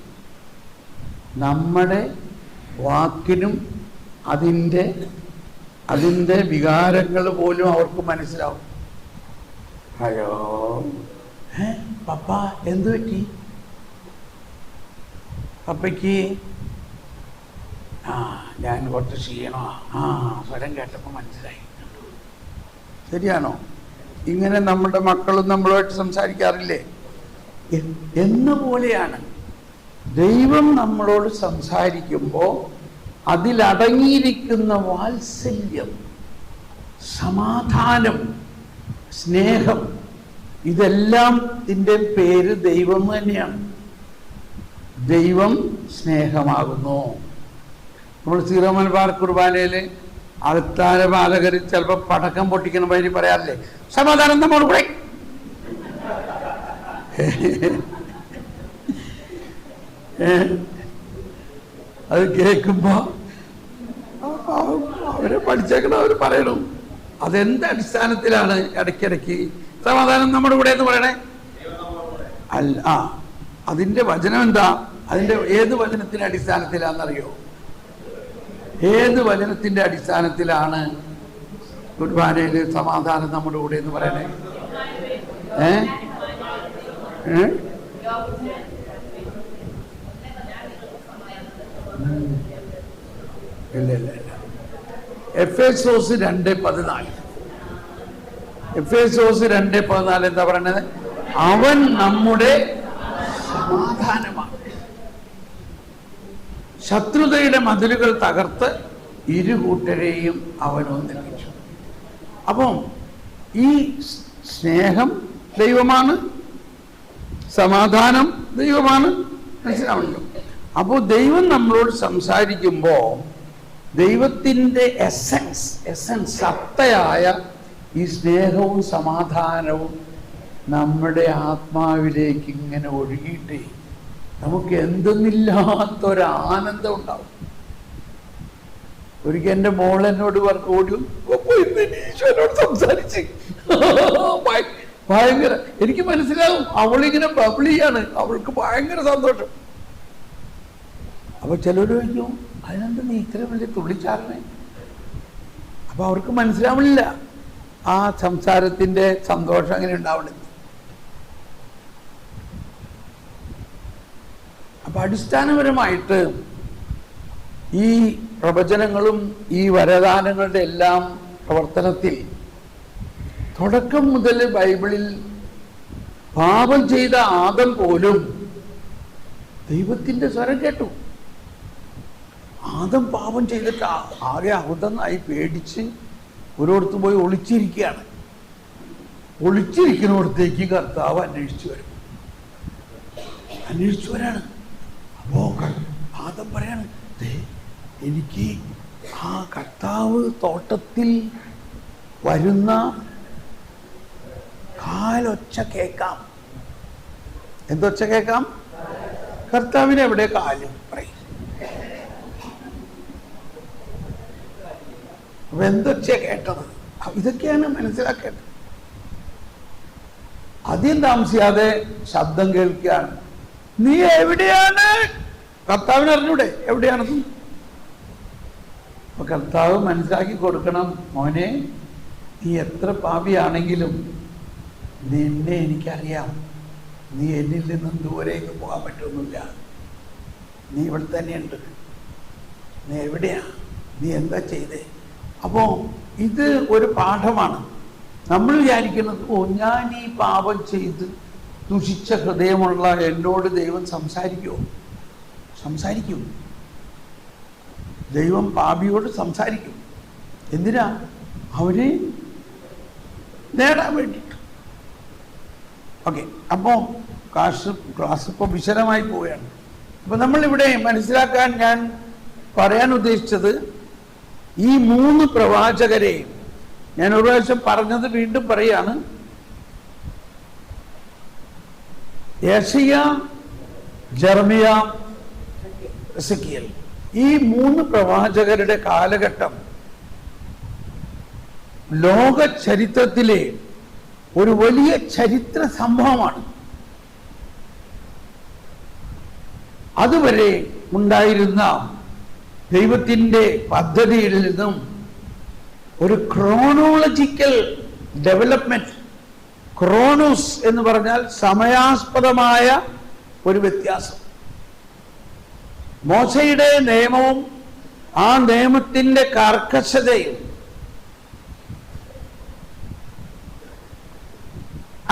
നമ്മുടെ വാക്കിനും അതിൻ്റെ വികാരങ്ങൾ പോലും അവർക്ക് മനസ്സിലാവും. ഹലോ പപ്പ എന്തു പറ്റി? പപ്പയ്ക്ക് ഞാൻ കുറച്ച് ക്ഷീണോ, സ്വരം കേട്ടപ്പോൾ മനസ്സിലായി. ശരിയാണോ? ഇങ്ങനെ നമ്മുടെ മക്കളും നമ്മളുമായിട്ട് സംസാരിക്കാറില്ലേ? എന്ന പോലെയാണ് ദൈവം നമ്മളോട് സംസാരിക്കുമ്പോൾ അതിലടങ്ങിയിരിക്കുന്ന വാത്സല്യം, സമാധാനം, സ്നേഹം, ഇതെല്ലാം ഇതിൻ്റെ പേര് ദൈവം തന്നെയാണ്. ദൈവം സ്നേഹമാകുന്നു. നമ്മൾ സീറോ മലബാർ കുർബാനയിൽ അൾത്താര പാലകർ ചിലപ്പോൾ പടക്കം പൊട്ടിക്കുന്ന വഴി പറയാറില്ലേ, സമാധാനം നമ്മോട് കൂടെ. അത് കേൾക്കുമ്പോ അവരെ പഠിച്ചേക്കണവർ പറയണം അതെന്ത് അടിസ്ഥാനത്തിലാണ് ഇടയ്ക്കിടയ്ക്ക് സമാധാനം നമ്മുടെ കൂടെ എന്ന് പറയണേ. അല്ല, അതിന്റെ വചനം എന്താ? അതിന്റെ ഏത് വചനത്തിന്റെ അടിസ്ഥാനത്തിലാണെന്നറിയോ? ഏത് വചനത്തിന്റെ അടിസ്ഥാനത്തിലാണ് കുർബാനയിൽ സമാധാനം നമ്മുടെ കൂടെ എന്ന് പറയണേ? ഇല്ല ഇല്ല ഇല്ല. എഫേസോസ് 2:14. എഫേസോസ് 2:14 എന്താ പറയണത്? അവൻ നമ്മുടെ സമാധാനമാണ്. ശത്രുതയുടെ മതിലുകൾ തകർത്ത് ഇരുകൂട്ടരെയും അവൻ ഒന്നിപ്പിച്ചു. അപ്പം ഈ സ്നേഹം ദൈവമാണ്, സമാധാനം ദൈവമാണ്. മനസ്സിലാവല്ലോ? അപ്പോൾ ദൈവം നമ്മളോട് സംസാരിക്കുമ്പോൾ ദൈവത്തിൻ്റെ എസൻസ് സത്തയായ ഈ സ്നേഹവും സമാധാനവും നമ്മുടെ ആത്മാവിലേക്ക് ഇങ്ങനെ ഒഴുകിയിട്ട് നമുക്ക് എന്തെന്നില്ലാത്തൊരാനന്ദം ഉണ്ടാവും. ഒരിക്കൽ എൻ്റെ മോൾ എന്നോട് ഈശോനോട് സംസാരിച്ച് ഭയങ്കര, എനിക്ക് മനസ്സിലാവും അവളിങ്ങനെ ബബിളിയാണ്, അവൾക്ക് ഭയങ്കര സന്തോഷം. അപ്പൊ ചിലർ ചോദിക്കും, അതിനെന്താ നീ ഇത്ര വലിയ തുള്ളിച്ചാറിനെ? അപ്പൊ അവർക്ക് മനസ്സിലാവില്ല ആ സംസാരത്തിന്റെ സന്തോഷം അങ്ങനെ ഉണ്ടാവണമെന്ന്. അപ്പൊ അടിസ്ഥാനപരമായിട്ട് ഈ പ്രവചനങ്ങളും ഈ വരദാനങ്ങളുടെ എല്ലാം പ്രവർത്തനത്തിൽ തുടക്കം മുതൽ ബൈബിളിൽ പാപം ചെയ്ത ആദം പോലും ദൈവത്തിന്റെ സ്വരം കേട്ടു. ആദം പാപം ചെയ്തിട്ട് ആകെ അഹുതന്നായി പേടിച്ച് ഒരിടത്ത് പോയി ഒളിച്ചിരിക്കുകയാണ്. ഒളിച്ചിരിക്കുന്നിടത്തേക്ക് കർത്താവ് അന്വേഷിച്ചു വരാണ്. അപ്പോ ആദം പറയാണ്, എനിക്ക് ആ കർത്താവ് തോട്ടത്തിൽ വരുന്ന കാലൊച്ച കേൾക്കാം. എന്തൊച്ച കേൾക്കാം? കർത്താവിന് എവിടെ കാല് പറയും. അപ്പൊ എന്തൊച്ച കേട്ടത്? ഇതൊക്കെയാണ് മനസ്സിലാക്കേണ്ടത്. ആദ്യം താമസിയാതെ ശബ്ദം കേൾക്കുകയാണ്, നീ എവിടെയാണ്? കർത്താവിന് അറിഞ്ഞൂടെ എവിടെയാണെന്ന്? അപ്പൊ കർത്താവ് മനസ്സിലാക്കി കൊടുക്കണം, മോനെ നീ എത്ര പാപിയാണെങ്കിലും നിന്നെ എനിക്കറിയാം. നീ എന്നിൽ നിന്നും ദൂരേക്ക് പോകാൻ പറ്റുന്നില്ല. നീ ഇവിടെ തന്നെയുണ്ട്. നീ എവിടെയാ? നീ എന്താ ചെയ്തേ? അപ്പോ ഇത് ഒരു പാഠമാണ്. നമ്മൾ വിചാരിക്കുന്നത്, ഓ ഞാൻ ഈ പാപം ചെയ്ത് ദുഷിച്ച ഹൃദയമുള്ള എന്നോട് ദൈവം സംസാരിക്കുമോ? സംസാരിക്കും. ദൈവം പാപിയോട് സംസാരിക്കും. എന്തിനാ? അവനെ നേടാൻ വേണ്ടിയിട്ട്. ഓക്കെ, അപ്പോൾ ക്ലാസ് ഇപ്പോൾ വിശദമായി പോവുകയാണ്. അപ്പം നമ്മളിവിടെ മനസ്സിലാക്കാൻ ഞാൻ പറയാൻ ഉദ്ദേശിച്ചത്, ഈ 3 പ്രവാചകരെയും ഞാൻ ഒരു പ്രാവശ്യം പറഞ്ഞത് വീണ്ടും പറയാണ്. യെശയ്യ, ജെറമിയ, എസെക്കിയേൽ, ഈ 3 പ്രവാചകരുടെ കാലഘട്ടം ലോക ചരിത്രത്തിലെ ഒരു വലിയ ചരിത്ര സംഭവമാണ്. അതുവരെ ഉണ്ടായിരുന്ന ദൈവത്തിൻ്റെ പദ്ധതിയിൽ നിന്നും ഒരു ക്രോണോളജിക്കൽ ഡെവലപ്മെന്റ്, ക്രോണോസ് എന്ന് പറഞ്ഞാൽ സമയാസ്പദമായ ഒരു വ്യത്യാസം. മോശയുടെ നിയമവും ആ നിയമത്തിന്റെ കർക്കശതയും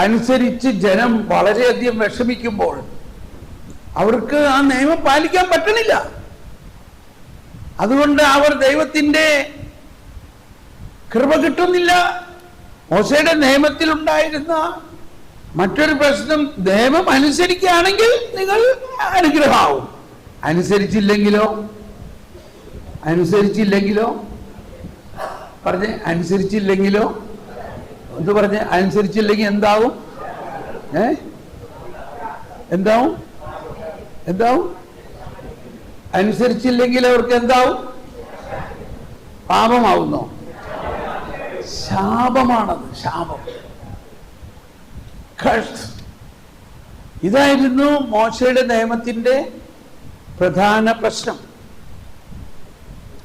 അനുസരിച്ച് ജനം വളരെയധികം വിഷമിക്കുമ്പോൾ അവർക്ക് ആ നിയമം പാലിക്കാൻ പറ്റണില്ല. അതുകൊണ്ട് അവർ ദൈവത്തിന്റെ കൃപ കിട്ടുന്നില്ല. മോശയുടെ നിയമത്തിൽ ഉണ്ടായിരുന്ന മറ്റൊരു പ്രശ്നം, നിയമം അനുസരിക്കുകയാണെങ്കിൽ നിങ്ങൾ അനുഗ്രഹമാവും, അനുസരിച്ചില്ലെങ്കിലോ പറഞ്ഞ് അനുസരിച്ചില്ലെങ്കിലോ എന്ത് പറഞ്ഞ് അനുസരിച്ചില്ലെങ്കിൽ എന്താവും? എന്താവും? അനുസരിച്ചില്ലെങ്കിൽ അവർക്ക് എന്താവും? പാപമാവുന്നോ? ശാപമാണത്, ശാപം. ഇതായിരുന്നു മോശയുടെ നിയമത്തിന്റെ പ്രധാന പ്രശ്നം.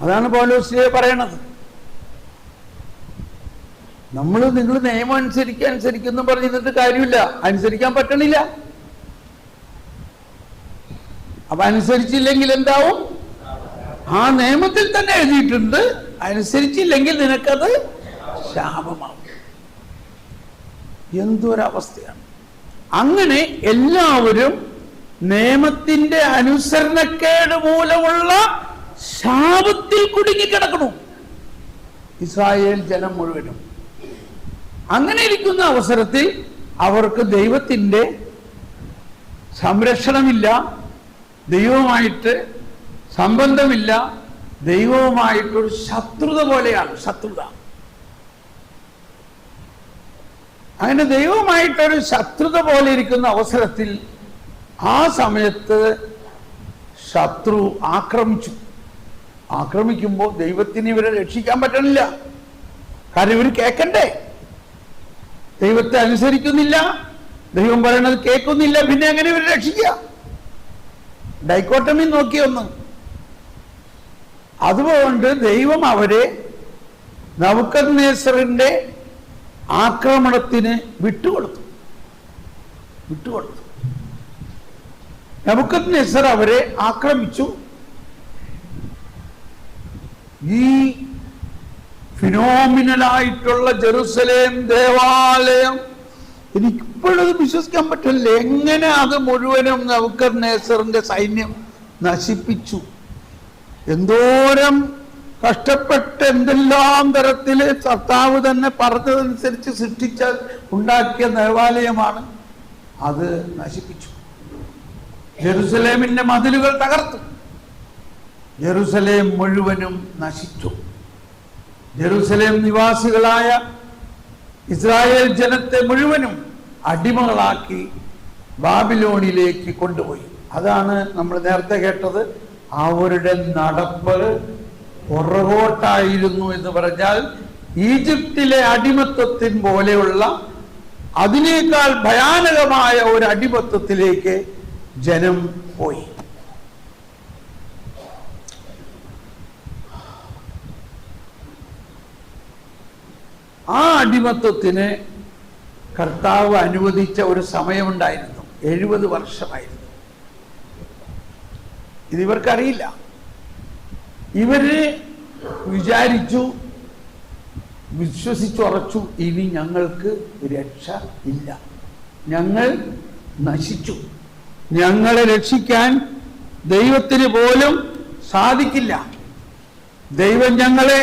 അതാണ് പൗലോസ് പറയണത്. നിങ്ങൾ നിയമം അനുസരിക്കുന്നു പറഞ്ഞിട്ട് കാര്യമില്ല, അനുസരിക്കാൻ പറ്റണില്ല. അപ്പൊ അനുസരിച്ചില്ലെങ്കിൽ എന്താവും? ആ നിയമത്തിൽ തന്നെ എഴുതിയിട്ടുണ്ട്, അനുസരിച്ചില്ലെങ്കിൽ നിനക്കത് ശാപമാവും. എന്തൊരവസ്ഥയാണ്! അങ്ങനെ എല്ലാവരും നിയമത്തിന്റെ അനുസരണക്കേട് മൂലമുള്ള ശാപത്തിൽ കുടുങ്ങിക്കിടക്കണം, ഇസ്രായേൽ ജനം മുഴുവനും. അങ്ങനെ ഇരിക്കുന്ന അവസരത്തിൽ അവർക്ക് ദൈവത്തിന്റെ സംരക്ഷണമില്ല, ദൈവവുമായിട്ട് സംബന്ധമില്ല, ദൈവവുമായിട്ടൊരു ശത്രുത പോലെയാണ്, ശത്രുത. അങ്ങനെ ദൈവവുമായിട്ടൊരു ശത്രുത പോലെ ഇരിക്കുന്ന അവസരത്തിൽ ആ സമയത്ത് ശത്രു ആക്രമിക്കുമ്പോൾ ദൈവത്തിന് ഇവരെ രക്ഷിക്കാൻ പറ്റണില്ല. കാരണം ഇവർ കേൾക്കണ്ടേ, ദൈവത്തെ അനുസരിക്കുന്നില്ല, ദൈവം പറയണത് കേൾക്കുന്നില്ല, പിന്നെ എങ്ങനെ ഇവരെ രക്ഷിക്കുക? ഡൈക്കോട്ടമി നോക്കിയൊന്ന്. അതുകൊണ്ട് ദൈവം അവരെ നബൂഖദ്നേസറിന്റെ ആക്രമണത്തിന് വിട്ടുകൊടുത്തു. നബൂഖദ്നേസർ അവരെ ആക്രമിച്ചു. ഈ ഫിനോമിനലായിട്ടുള്ള ജെറുസലേം ദേവാലയം എനിക്കിപ്പോഴത് വിശ്വസിക്കാൻ പറ്റില്ല. എങ്ങനെ അത് മുഴുവനും നബൂഖദ്നേസറിന്റെ സൈന്യം നശിപ്പിച്ചു! എന്തോരം കഷ്ടപ്പെട്ട് എന്തെല്ലാം തരത്തില് കർത്താവ് തന്നെ പറഞ്ഞതനുസരിച്ച് ഉണ്ടാക്കിയ ദേവാലയമാണ്, അത് നശിപ്പിച്ചു. ജെറുസലേമിന്റെ മതിലുകൾ തകർത്തു. ജെറുസലേം മുഴുവനും നശിച്ചു. ജെറുസലേം നിവാസികളായ ഇസ്രായേൽ ജനത്തെ മുഴുവനും അടിമകളാക്കി ബാബിലോണിലേക്ക് കൊണ്ടുപോയി. അതാണ് നമ്മൾ നേരത്തെ കേട്ടത്. അവരുടെ നടപ്പ് പുറകോട്ടായിരുന്നു എന്ന് പറഞ്ഞാൽ ഈജിപ്തിലെ അടിമത്വത്തിൻ പോലെയുള്ള അതിനേക്കാൾ ഭയാനകമായ ഒരു അടിമത്വത്തിലേക്ക് ജനം പോയി. ആ അടിമത്വത്തിന് കർത്താവ് അനുവദിച്ച ഒരു സമയമുണ്ടായിരുന്നു, 70 വർഷമായിരുന്നു. ഇതിവർക്കറിയില്ല. ഇവര് വിചാരിച്ചു, വിശ്വസിച്ചുറച്ചു, ഇനി ഞങ്ങൾക്ക് രക്ഷ ഇല്ല, ഞങ്ങൾ നശിച്ചു, ഞങ്ങളെ രക്ഷിക്കാൻ ദൈവത്തിന് പോലും സാധിക്കില്ല, ദൈവം ഞങ്ങളെ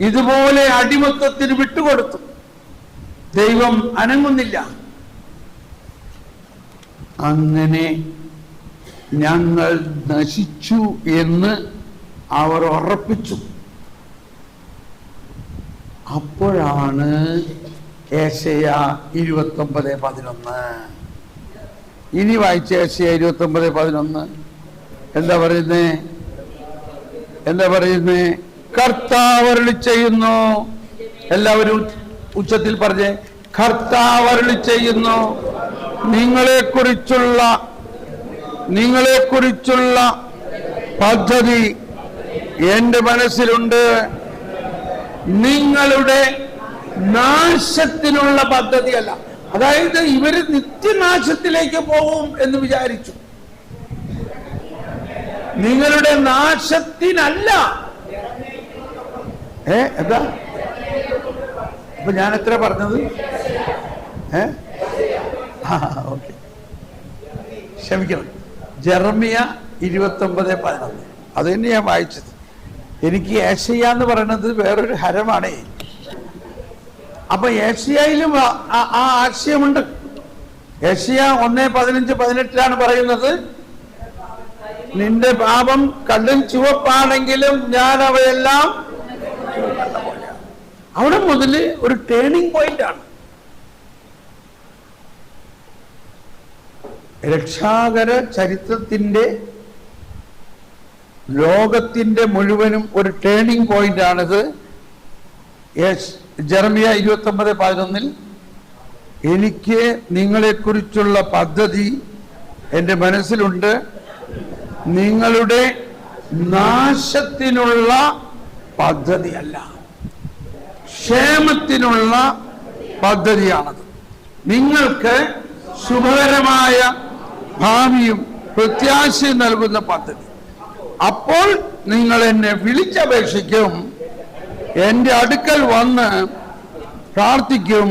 ഇതുപോലെ അടിമത്വത്തിന് വിട്ടുകൊടുത്തു, ദൈവം അനങ്ങുന്നില്ല. അങ്ങനെ ഞങ്ങൾ നശിച്ചു എന്ന് അവർ ഉറപ്പിച്ചു. അപ്പോഴാണ് യെശയ്യാ 29:11 ഇനി വായിച്ച യെശയ്യാ 29:11 എന്താ പറയുന്നേ? കർത്താവ് അരുളി ചെയ്യുന്നു. എല്ലാവരും ഉച്ചത്തിൽ പറഞ്ഞേ, കർത്താവ് അരുളി ചെയ്യുന്നു, നിങ്ങളെക്കുറിച്ചുള്ള പദ്ധതി എന്റെ മനസ്സിലുണ്ട്, നിങ്ങളുടെ നാശത്തിനുള്ള പദ്ധതിയല്ല. അതായത് ഇവര് നിത്യനാശത്തിലേക്ക് പോകും എന്ന് വിചാരിച്ചു, നിങ്ങളുടെ നാശത്തിനല്ല. എന്താ അപ്പൊ ഞാൻ എത്ര പറഞ്ഞത്? ഓക്കെ, ക്ഷമിക്കണം. ജെറമിയ 29:11. അത് തന്നെ ഞാൻ വായിച്ചത്. എനിക്ക് ഏഷ്യ എന്ന് പറയുന്നത് വേറൊരു ഹരമാണ്. അപ്പൊ ഏഷ്യയിലും ആ ആശയമുണ്ട്. ഏഷ്യ 1:15-18 പറയുന്നത്, നിന്റെ പാപം കല്ലിൽ ചുവപ്പാണെങ്കിലും ഞാൻ അവയെല്ലാം. അവിടെ മുതൽ ഒരു ടേണിംഗ് പോയിന്റ് ആണ്. രക്ഷാകര ചരിത്രത്തിന്റെ ലോകത്തിന്റെ മുഴുവനും ഒരു ടേണിംഗ് പോയിന്റ് ആണിത്. ജെറമിയ 29:11 എനിക്ക് നിങ്ങളെക്കുറിച്ചുള്ള പദ്ധതി എൻ്റെ മനസ്സിലുണ്ട്, നിങ്ങളുടെ നാശത്തിനുള്ള പദ്ധതിയല്ല, ക്ഷേമത്തിനുള്ള പദ്ധതിയാണത്. നിങ്ങൾക്ക് ശുഭകരമായ ഭാവിയും പ്രത്യാശയും നൽകുന്ന പദ്ധതി. അപ്പോൾ നിങ്ങൾ എന്നെ വിളിച്ചപേക്ഷിക്കും, എൻ്റെ അടുക്കൽ വന്ന് പ്രാർത്ഥിക്കും,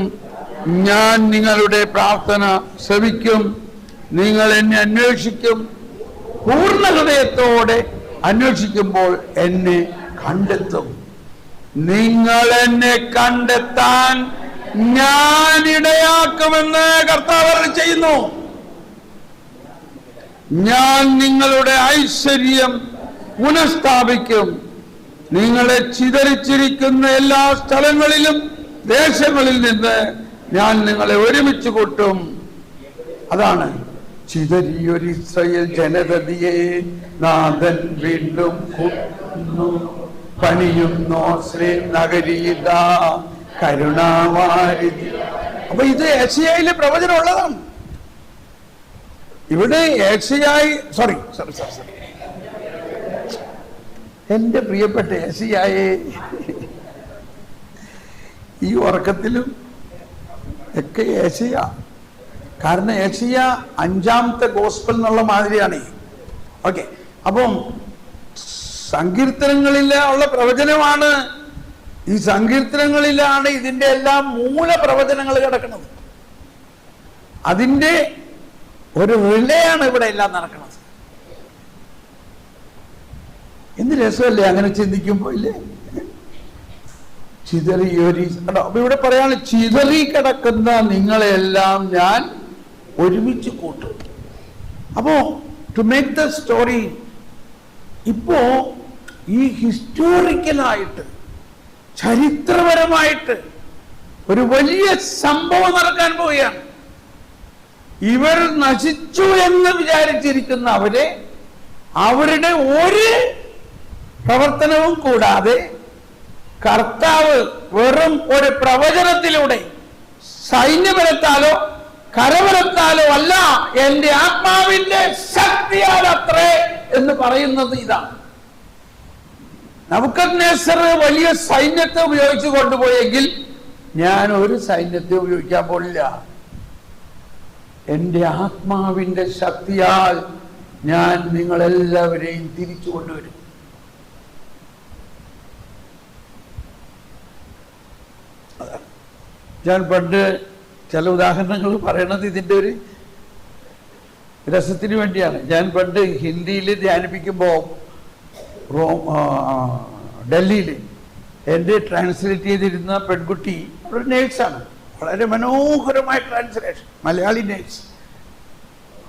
ഞാൻ നിങ്ങളുടെ പ്രാർത്ഥന ശ്രവിക്കും. നിങ്ങൾ എന്നെ അന്വേഷിക്കും, പൂർണ്ണ ഹൃദയത്തോടെ അന്വേഷിക്കുമ്പോൾ എന്നെ കണ്ടെത്തും. നിങ്ങൾ എന്നെ കണ്ടെത്താൻ ഞാൻ ഇടയാക്കുമെന്ന് കർത്താവ് ചെയ്യുന്നു. ഞാൻ നിങ്ങളുടെ ഐശ്വര്യം പുനഃസ്ഥാപിക്കും. നിങ്ങളെ ചിതറിച്ചിരിക്കുന്ന എല്ലാ സ്ഥലങ്ങളിലും ദേശങ്ങളിൽ നിന്ന് ഞാൻ നിങ്ങളെ ഒരുമിച്ച് കൂട്ടും. അതാണ് ചിതറിയൊരു ഇസ്രായേൽ ജനതയെ നാഥൻ വീണ്ടും കൂട്ടുന്നു, പണിയുന്നു നഗരീത കരുണാവാരിധി. അപ്പൊ ഇത് ഏഷ്യയിലെ പ്രവചനം ഉള്ളതാണ്. ഇവിടെ ഏഷ്യയായി സോറി എന്റെ പ്രിയപ്പെട്ട ഏഷ്യയെ ഈ ഉറക്കത്തിലും ഒക്കെ ഏഷ്യ. കാരണം ഏഷ്യ 5ാമത്തെ ഗോസ്പൽ എന്നുള്ള മാതിരിയാണ്. ഓക്കെ, അപ്പം സങ്കീർത്തനങ്ങളിലുള്ള പ്രവചനമാണ്. ഈ സങ്കീർത്തനങ്ങളിലാണ് ഇതിന്റെ എല്ലാം മൂലപ്രവചനങ്ങൾ കിടക്കുന്നത്. അതിന്റെ ഒരു റിലേയാണ് ഇവിടെ എല്ലാം നടക്കുന്നത്. എന്ത് രസമല്ലേ അങ്ങനെ ചിന്തിക്കുമ്പോ, ഇല്ലേ? ചിതറിയൊരു അപ്പൊ ഇവിടെ പറയാണ്, ചിതറി കിടക്കുന്ന നിങ്ങളെല്ലാം ഞാൻ ഒരുമിച്ച് കൂട്ടും. അപ്പോ ടു മേക്ക് ദ സ്റ്റോറി, ഇപ്പോ ഈ ഹിസ്റ്റോറിക്കലായിട്ട് ചരിത്രപരമായിട്ട് ഒരു വലിയ സംഭവം നടക്കാൻ പോവുകയാണ്. ഇവർ നശിച്ചു എന്ന് വിചാരിച്ചിരിക്കുന്ന അവരുടെ ഒരു പ്രവർത്തനവും കൂടാതെ കർത്താവ് വെറും ഒരു പ്രവചനത്തിലൂടെ സൈന്യബലത്താലോ കരബലത്താലോ അല്ല, എന്റെ ആത്മാവിന്റെ ശക്തിയാൽ അത്രേ എന്ന് പറയുന്നത് ഇതാണ്. നബൂഖദ്നേസർ വലിയ സൈന്യത്തെ ഉപയോഗിച്ച് കൊണ്ടുപോയെങ്കിൽ ഞാൻ ഒരു സൈന്യത്തെ ഉപയോഗിക്കാൻ പോലില്ല. എന്റെ ആത്മാവിന്റെ ശക്തിയാൽ ഞാൻ നിങ്ങളെല്ലാവരെയും തിരിച്ചു കൊണ്ടുവരും. ഞാൻ പണ്ട് ചില ഉദാഹരണങ്ങൾ പറയണത് ഇതിൻ്റെ ഒരു രസത്തിന് വേണ്ടിയാണ്. ഞാൻ പണ്ട് ഹിന്ദിയിൽ ധ്യാനിപ്പിക്കുമ്പോൾ ഡൽഹിയിൽ എൻ്റെ ട്രാൻസ്ലേറ്റ് ചെയ്തിരുന്ന പെൺകുട്ടി ഒരു നേഴ്സാണ്. വളരെ മനോഹരമായ ട്രാൻസ്ലേഷൻ, മലയാളി നേഴ്സ്.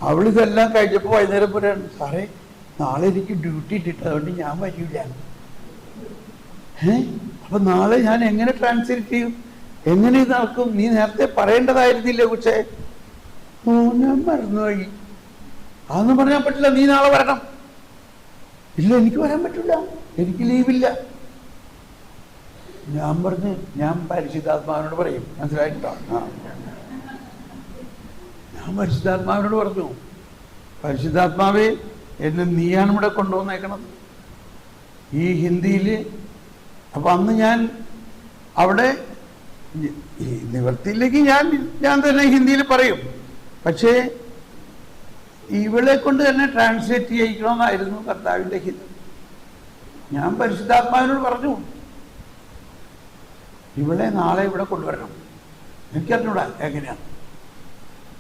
അവളിതെല്ലാം കഴിഞ്ഞപ്പോൾ വൈകുന്നേരം പറയാണ്, സാറേ നാളെ എനിക്ക് ഡ്യൂട്ടി ഇട്ടിട്ട് അതുകൊണ്ട് ഞാൻ വരില്ല. അപ്പൊ നാളെ ഞാൻ എങ്ങനെ ട്രാൻസ്ലേറ്റ് ചെയ്യും, എങ്ങനെ ഇത് നടക്കും? നീ നേരത്തെ പറയേണ്ടതായിരുന്നില്ലേ കുച്ചേ? ഞാൻ മറന്നുപോയി. അതൊന്നും പറയാൻ പറ്റില്ല, നീ നാളെ വരണം. ഇല്ല, എനിക്ക് വരാൻ പറ്റില്ല, എനിക്ക് ലീവില്ല. ഞാൻ പറഞ്ഞു, ഞാൻ പരിശുദ്ധാത്മാവിനോട് പറയും. മനസ്സിലായിട്ടോ? ഞാൻ പരിശുദ്ധാത്മാവിനോട് പറഞ്ഞു, പരിശുദ്ധാത്മാവേ, എന്നെ നീയാണ് ഇവിടെ കൊണ്ടുവന്നേക്കണത് ഈ ഹിന്ദിയിൽ. അപ്പൊ അന്ന് ഞാൻ അവിടെ നിവർത്തിയിലേക്ക് ഞാൻ തന്നെ ഹിന്ദിയിൽ പറയും. പക്ഷേ ഇവളെ കൊണ്ട് തന്നെ ട്രാൻസ്ലേറ്റ് ചെയ്യിക്കണമെന്നായിരുന്നു കർത്താവിൻ്റെ ഹിതം. ഞാൻ പരിശുദ്ധാത്മാവിനോട് പറഞ്ഞു, ഇവളെ നാളെ ഇവിടെ കൊണ്ടുവരണം. എനിക്കറിഞ്ഞൂടാ എങ്ങനെയാണ്.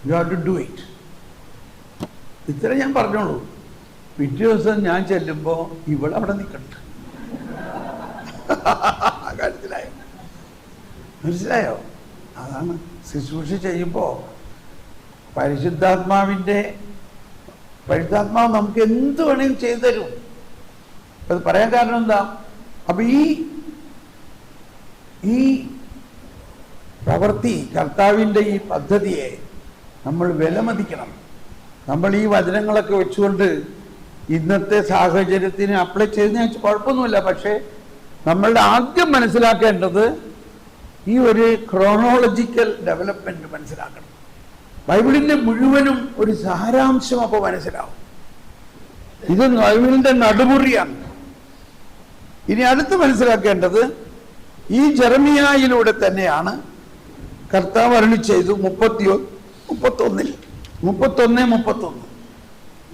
You have to do it. ഇത്ര ഞാൻ പറഞ്ഞോളൂ. പിറ്റേ ദിവസം ഞാൻ ചെല്ലുമ്പോൾ ഇവളവിടെ നിൽക്കണ്ട. മനസ്സിലായോ? അതാണ് ശുശ്രൂഷ ചെയ്യുമ്പോൾ പരിശുദ്ധാത്മാവ് നമുക്ക് എന്ത് വേണമെങ്കിലും ചെയ്തു തരും. അത് പറയാൻ കാരണം എന്താ? അപ്പൊ ഈ പ്രവൃത്തി, കർത്താവിൻ്റെ ഈ പദ്ധതിയെ നമ്മൾ വിലമതിക്കണം. നമ്മൾ ഈ വചനങ്ങളൊക്കെ വെച്ചുകൊണ്ട് ഇന്നത്തെ സാഹചര്യത്തിന് അപ്ലൈ ചെയ്യുന്ന കുഴപ്പമൊന്നുമില്ല. പക്ഷേ നമ്മളുടെ ആദ്യം മനസ്സിലാക്കേണ്ടത് ഈ ഒരു ക്രോണോളജിക്കൽ ഡെവലപ്മെന്റ് മനസ്സിലാക്കണം. ബൈബിളിന്റെ മുഴുവനും ഒരു സാരാംശം അപ്പോൾ മനസ്സിലാവും. ഇത് ബൈബിളിന്റെ നടുമുറിയാണ്. ഇനി അടുത്ത് മനസ്സിലാക്കേണ്ടത് ഈ ജെറമിയായിലൂടെ തന്നെയാണ് കർത്താവ് അരുളി ചെയ്തു 31.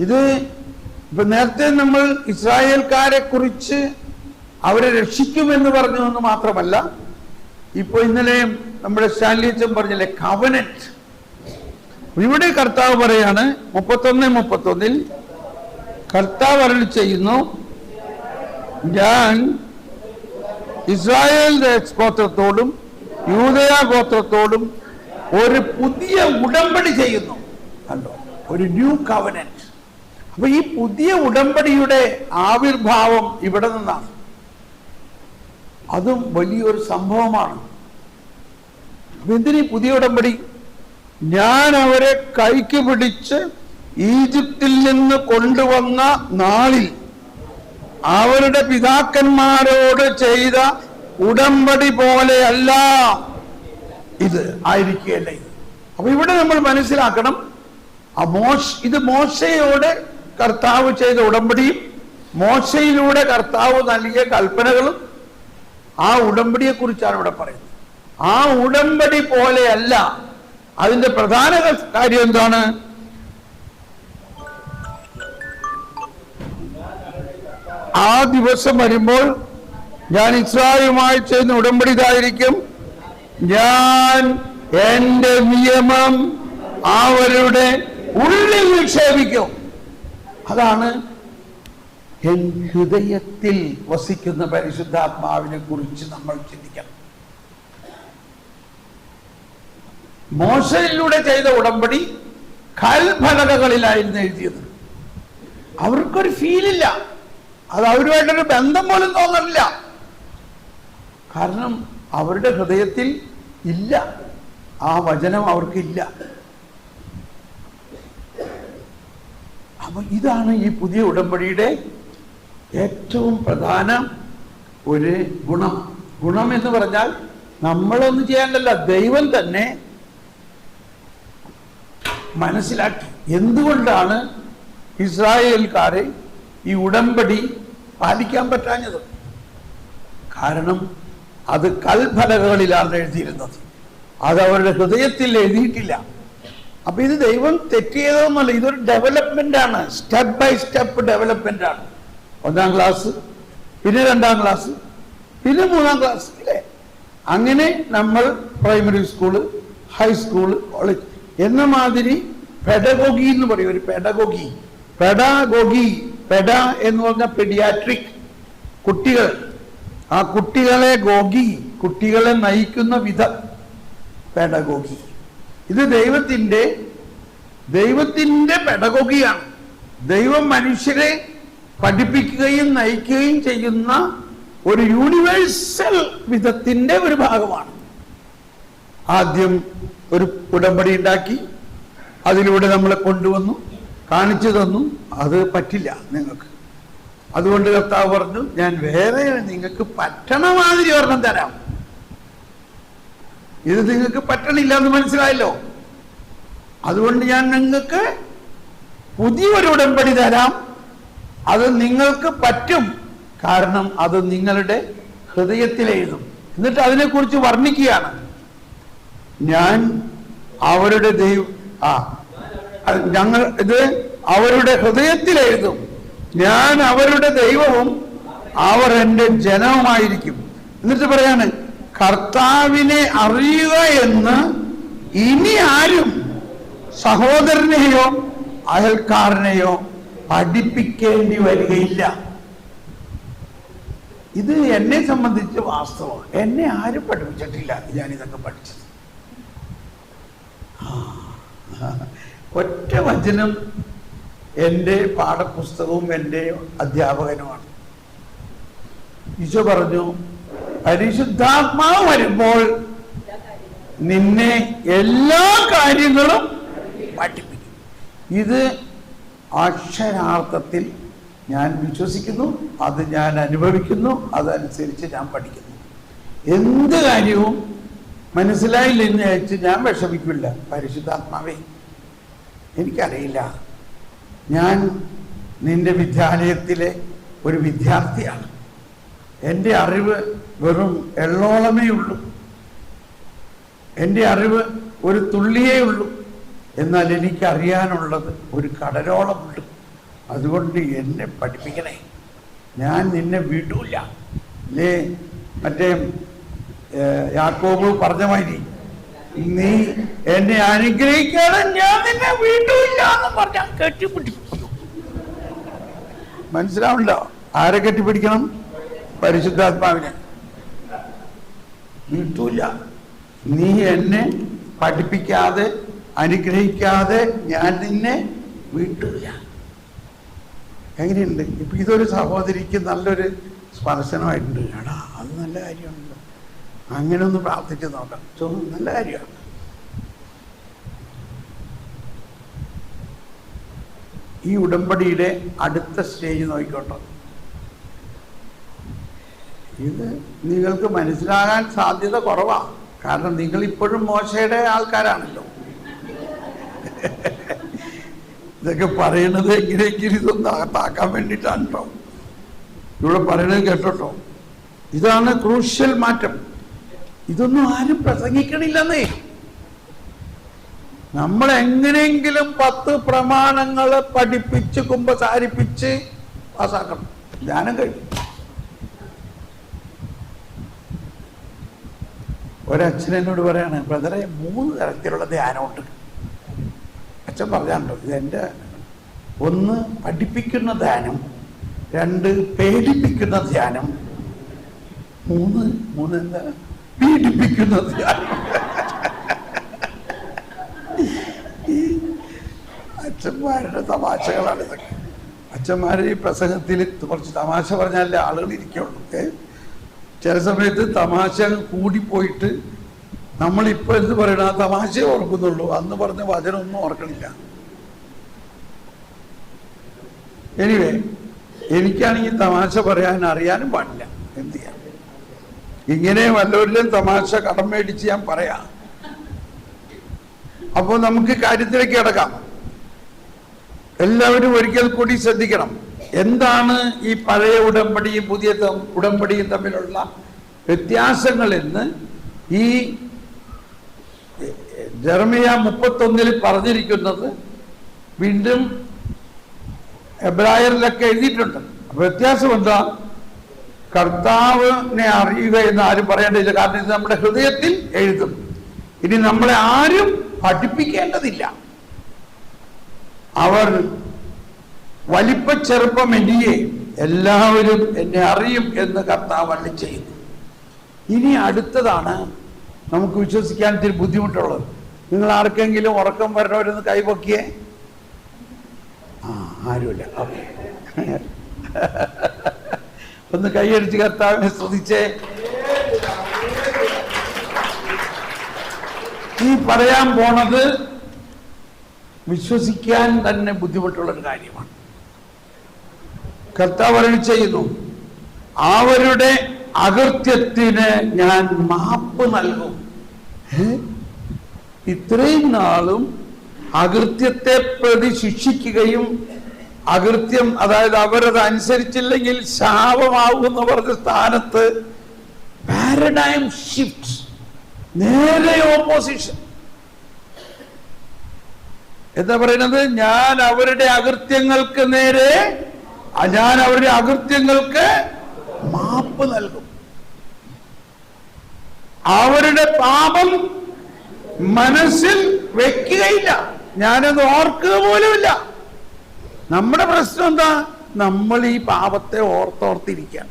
ഇത് ഇപ്പൊ നേരത്തെ നമ്മൾ ഇസ്രായേൽക്കാരെ കുറിച്ച് അവരെ രക്ഷിക്കുമെന്ന് പറഞ്ഞതെന്ന് മാത്രമല്ല, ഇപ്പൊ ഇന്നലെ നമ്മുടെ സ്റ്റാൻലിയച്ചൻ പറഞ്ഞില്ലേ കവനന്റ്, ഇവിടെ കർത്താവ് പറയാണ് 31 കർത്താവ് അരുളി ചെയ്യുന്നു, ഞാൻ ഇസ്രായേൽ ഗോത്രത്തോടും യൂദയ ഗോത്രത്തോടും ഒരു പുതിയ ഉടമ്പടി ചെയ്യുന്നു. കണ്ടോ, ഒരു ന്യൂ കവനന്റ്. അപ്പൊ ഈ പുതിയ ഉടമ്പടിയുടെ ആവിർഭാവം ഇവിടെ നിന്നാണ്. അതും വലിയൊരു സംഭവമാണ്. അപ്പൊ എന്തിനീ പുതിയ ഉടമ്പടി? ഞാൻ അവരെ കൈക്ക് പിടിച്ച് ഈജിപ്തിൽ നിന്ന് കൊണ്ടുവന്ന നാളിൽ അവരുടെ പിതാക്കന്മാരോട് ചെയ്ത ഉടമ്പടി പോലെയല്ല ഇത് ആയിരിക്കുകയല്ല ഇത്. അപ്പൊ ഇവിടെ നമ്മൾ മനസ്സിലാക്കണം, ഇത് മോശയോട് കർത്താവ് ചെയ്ത ഉടമ്പടിയും മോശയിലൂടെ കർത്താവ് നൽകിയ കൽപ്പനകളും ആ ഉടമ്പടിയെ കുറിച്ചാണ് ഇവിടെ പറയുന്നത്. ആ ഉടമ്പടി പോലെയല്ല. അതിന്റെ പ്രധാന കാര്യം എന്താണ്? ആ ദിവസം വരുമ്പോൾ ഞാൻ ഇസ്രായേലുമായി ചെയ്യുന്ന ഉടമ്പടി ഇതായിരിക്കും, ഞാൻ എന്റെ നിയമം അവരുടെ ഉള്ളിൽ നിക്ഷേപിക്കും. അതാണ് എൻ ഹൃദയത്തിൽ വസിക്കുന്ന പരിശുദ്ധാത്മാവിനെ കുറിച്ച് നമ്മൾ ചിന്തിക്കണം. മോശയിലൂടെ ചെയ്ത ഉടമ്പടി കൽഫലകകളിലായിരുന്നു എഴുതിയത്. അവർക്കൊരു ഫീലില്ല, അത് അവരുമായിട്ടൊരു ബന്ധം പോലും തോന്നില്ല. കാരണം അവരുടെ ഹൃദയത്തിൽ ഇല്ല, ആ വചനം അവർക്കില്ല. അപ്പൊ ഇതാണ് ഈ പുതിയ ഉടമ്പടിയുടെ ഏറ്റവും പ്രധാന ഒരു ഗുണം എന്ന് പറഞ്ഞാൽ നമ്മളൊന്നും ചെയ്യാനല്ല, ദൈവം തന്നെ മനസ്സിലാക്കി എന്തുകൊണ്ടാണ് ഇസ്രായേൽക്കാരെ ഈ ഉടമ്പടി പാലിക്കാൻ പറ്റാഞ്ഞത്. കാരണം അത് കൽഫലകകളിലാണ് എഴുതിയിരുന്നത്, അത് അവരുടെ ഹൃദയത്തിൽ എഴുതിയിട്ടില്ല. അപ്പൊ ഇത് ദൈവം തെറ്റിയതൊന്നുമല്ല, ഇതൊരു ഡെവലപ്മെന്റ് ആണ്, സ്റ്റെപ്പ് ബൈ സ്റ്റെപ്പ് ഡെവലപ്മെന്റ് ആണ്. 1ാം ക്ലാസ്, പിന്നെ 2ാം ക്ലാസ്, പിന്നെ 3ാം ക്ലാസ്, ഇല്ലേ? അങ്ങനെ നമ്മൾ പ്രൈമറി സ്കൂള്, ഹൈസ്കൂള്, കോളേജ് എന്ന മാതിരി പെഡഗോഗി എന്ന് പറയും. ഒരു പെഡഗോഗി എന്ന് പറഞ്ഞാൽ പെഡിയാട്രിക് കുട്ടികൾ, ആ കുട്ടികളെ നയിക്കുന്ന വിധം പെഡഗോഗി. ഇത് ദൈവത്തിന്റെ പെഡഗോഗിയാണ്. ദൈവം മനുഷ്യരെ പഠിപ്പിക്കുകയും നയിക്കുകയും ചെയ്യുന്ന ഒരു യൂണിവേഴ്സൽ വിധത്തിന്റെ ഒരു ഭാഗമാണ്. ആദ്യം ഒരു ഉടമ്പടി ഉണ്ടാക്കി, അതിലൂടെ നമ്മളെ കൊണ്ടുവന്നു, കാണിച്ചു തന്നു. അത് പറ്റില്ല നിങ്ങൾക്ക്, അതുകൊണ്ട് കർത്താവ് പറഞ്ഞു, ഞാൻ വേറെ നിങ്ങൾക്ക് പറ്റണ മാതിരി ഒരെണ്ണം തരാം. ഇത് നിങ്ങൾക്ക് പറ്റണില്ല എന്ന് മനസ്സിലായല്ലോ, അതുകൊണ്ട് ഞാൻ നിങ്ങൾക്ക് പുതിയൊരു ഉടമ്പടി തരാം. അത് നിങ്ങൾക്ക് പറ്റും, കാരണം അത് നിങ്ങളുടെ ഹൃദയത്തിൽ എഴുതും. എന്നിട്ട് അതിനെക്കുറിച്ച് വർണ്ണിക്കുകയാണ്. ഞാൻ അവരുടെ അവരുടെ ഹൃദയത്തിൽ എഴുതും, ഞാൻ അവരുടെ ദൈവവും അവർ എൻ്റെ ജനവുമായിരിക്കും. എന്നിട്ട് പറയാണ്, കർത്താവിനെ അറിയുക എന്ന് ഇനി ആരും സഹോദരനെയോ അയൽക്കാരനെയോ പഠിപ്പിക്കേണ്ടി വരികയില്ല. ഇത് എന്നെ സംബന്ധിച്ച് വാസ്തവം. എന്നെ ആരും പഠിപ്പിച്ചിട്ടില്ല ഞാനിതൊക്കെ പഠിച്ചത്. ഒറ്റ വചനം എൻ്റെ പാഠപുസ്തകവും എൻ്റെ അധ്യാപകനുമാണ്. ഈശോ പറഞ്ഞു, പരിശുദ്ധാത്മാവ് വരുമ്പോൾ നിന്നെ എല്ലാ കാര്യങ്ങളും പഠിപ്പിക്കും. ഇത് അക്ഷരാർത്ഥത്തിൽ ഞാൻ വിശ്വസിക്കുന്നു, അത് ഞാൻ അനുഭവിക്കുന്നു, അതനുസരിച്ച് ഞാൻ പഠിക്കുന്നു. എന്ത് കാര്യവും മനസ്സിലായില്ലെന്ന് വെച്ച് ഞാൻ വിഷമിക്കില്ല. പരിശുദ്ധാത്മാവേ, എനിക്കറിയില്ല, ഞാൻ നിന്റെ വിദ്യാലയത്തിലെ ഒരു വിദ്യാർത്ഥിയാണ്, എൻ്റെ അറിവ് വെറും എള്ളോളമേ ഉള്ളൂ, എൻ്റെ അറിവ് ഒരു തുള്ളിയേ ഉള്ളൂ, എന്നാൽ എനിക്കറിയാനുള്ളത് ഒരു കടലോളമുണ്ട്. അതുകൊണ്ട് എന്നെ പഠിപ്പിക്കണേ, ഞാൻ നിന്നെ വിടൂല. അല്ലേ മറ്റേ യാക്കോബ് പറഞ്ഞ മാതിരി, നീ എന്നെ അനുഗ്രഹിക്കാതെ ഞാൻ നിന്നെ വിടൂല എന്ന് പറഞ്ഞാൽ കെട്ടിപ്പിടിക്കും. മനസ്സിലാവുണ്ടോ? ആരെ കെട്ടിപ്പിടിക്കണം? പരിശുദ്ധാത്മാവിനെ. വിട്ടൂല. നീ എന്നെ പഠിപ്പിക്കാതെ അനുഗ്രഹിക്കാതെ ഞാൻ നിന്നെ വിട്ടൂല. എങ്ങനെയുണ്ട്? ഇപ്പൊ ഇതൊരു സഹോദരിക്ക് നല്ലൊരു സ്പർശനമായിട്ടുണ്ട്. എടാ, അത് നല്ല കാര്യമാണല്ലോ, അങ്ങനെ ഒന്ന് പ്രാർത്ഥിച്ച് നോക്കാം. നല്ല കാര്യമാണ്. ഈ ഉടമ്പടിയുടെ അടുത്ത സ്റ്റേജ് നോക്കിക്കോട്ടെ. ഇത് നിങ്ങൾക്ക് മനസ്സിലാകാൻ സാധ്യത കുറവാണ്. കാരണം നിങ്ങൾ ഇപ്പോഴും മോശയുടെ ആൾക്കാരാണല്ലോ. ഇതൊക്കെ പറയണത് എങ്ങനെയെങ്കിലും ഇതൊന്ന് അകത്താക്കാൻ വേണ്ടിയിട്ടാണ് കേട്ടോ ഇവിടെ പറയണത്. കേട്ടോ, ഇതാണ് ക്രൂഷ്യൽ മാറ്റം. ഇതൊന്നും ആരും പ്രസംഗിക്കണില്ലെന്നേ. നമ്മൾ എങ്ങനെയെങ്കിലും 10 പ്രമാണങ്ങളെ പഠിപ്പിച്ച് കുമ്പസാരിപ്പിച്ച് പാസ്സാക്കണം. ധ്യാനം കഴിയും. ഒരച്ഛനോട് പറയാണ്, ബ്രദറെ 3 തരത്തിലുള്ള ധ്യാനമുണ്ട്. അച്ഛൻ പറഞ്ഞാണ്ടോ, ഇതെൻ്റെ 1 പഠിപ്പിക്കുന്ന ധ്യാനം, 2 പേടിപ്പിക്കുന്ന ധ്യാനം, 3 എന്താ പീഡിപ്പിക്കുന്ന ധ്യാനം. ഈ അച്ഛന്മാരുടെ തമാശകളാണ് ഇതൊക്കെ. അച്ഛന്മാർ ഈ പ്രസംഗത്തിൽ കുറച്ച് തമാശ പറഞ്ഞാലേ ആളുകൾ ഇരിക്കുള്ളൂ. ചില സമയത്ത് തമാശ കൂടിപ്പോയിട്ട് നമ്മളിപ്പോൾ എന്ത് പറയണം, ആ തമാശയെ ഓർക്കുന്നുള്ളൂ, അന്ന് പറഞ്ഞ വചനമൊന്നും ഓർക്കണില്ല. എനിവേ, എനിക്കാണെങ്കിൽ തമാശ പറയാൻ അറിയാനും പാടില്ല. എന്ത് ചെയ്യാം? ഇങ്ങനെ വല്ലവരിലും തമാശ കടം മേടിച്ച് ഞാൻ പറയാം. അപ്പോൾ നമുക്ക് കാര്യത്തിലേക്ക് കിടക്കാം. എല്ലാവരും ഒരിക്കൽ കൂടി ശ്രദ്ധിക്കണം. എന്താണ് ഈ പഴയ ഉടമ്പടിയും പുതിയ ഉടമ്പടിയും തമ്മിലുള്ള വ്യത്യാസങ്ങൾ എന്ന് ഈ ജെറമിയ 31 പറഞ്ഞിരിക്കുന്നത് വീണ്ടും എബ്രായറിലൊക്കെ എഴുതിയിട്ടുണ്ട്. വ്യത്യാസം എന്താ? കർത്താവിനെ അറിയുക എന്ന് ആരും പറയേണ്ടതില്ല. കാരണം ഇത് നമ്മുടെ ഹൃദയത്തിൽ എഴുതും. ഇനി നമ്മളെ ആരും പഠിപ്പിക്കേണ്ടതില്ല. അവർ വലിപ്പ ചെറുപ്പം എന്നിയെ എല്ലാവരും എന്നെ അറിയും എന്ന് കർത്താവ് അരുളി ചെയ്യുന്നു. ഇനി അടുത്തതാണ് നമുക്ക് വിശ്വസിക്കാൻ ഇത്തിരി ബുദ്ധിമുട്ടുള്ളത്. നിങ്ങൾ ആർക്കെങ്കിലും ഉറക്കം വരണവരൊന്ന് കൈപൊക്കിയേ. ആരുമില്ല. ഓക്കെ, ഒന്ന് കൈയടിച്ച് കർത്താവിനെ സ്തുതിച്ചേ. ഈ പറയാൻ പോണത് വിശ്വസിക്കാൻ തന്നെ ബുദ്ധിമുട്ടുള്ളൊരു കാര്യമാണ്. കർത്താവ് അരുളി ചെയ്യുന്നു, അവരുടെ അകൃത്യത്തിന് ഞാൻ മാപ്പ് നൽകും. ഇത്രയും നാളും അകൃത്യത്തെ പ്രതി ശിക്ഷിക്കുകയും അകൃത്യം, അതായത് അവരത് അനുസരിച്ചില്ലെങ്കിൽ ശാപമാകുമെന്ന് പറഞ്ഞ സ്ഥാനത്ത് പാരഡൈം ഷിഫ്റ്റ്, നേരെ ഓപ്പോസിഷൻ. എന്താ പറയുന്നത്? ഞാൻ അവരുടെ അകൃത്യങ്ങൾക്ക് നേരെ, ഞാൻ അവരുടെ അകൃത്യങ്ങൾക്ക് മാപ്പ് നൽകും. അവരുടെ പാപം മനസ്സിൽ വെക്കുകയില്ല, ഞാനത് ഓർക്കുക പോലുമില്ല. നമ്മുടെ പ്രശ്നം എന്താ? നമ്മൾ ഈ പാപത്തെ ഓർത്തോർത്തിരിക്കുക.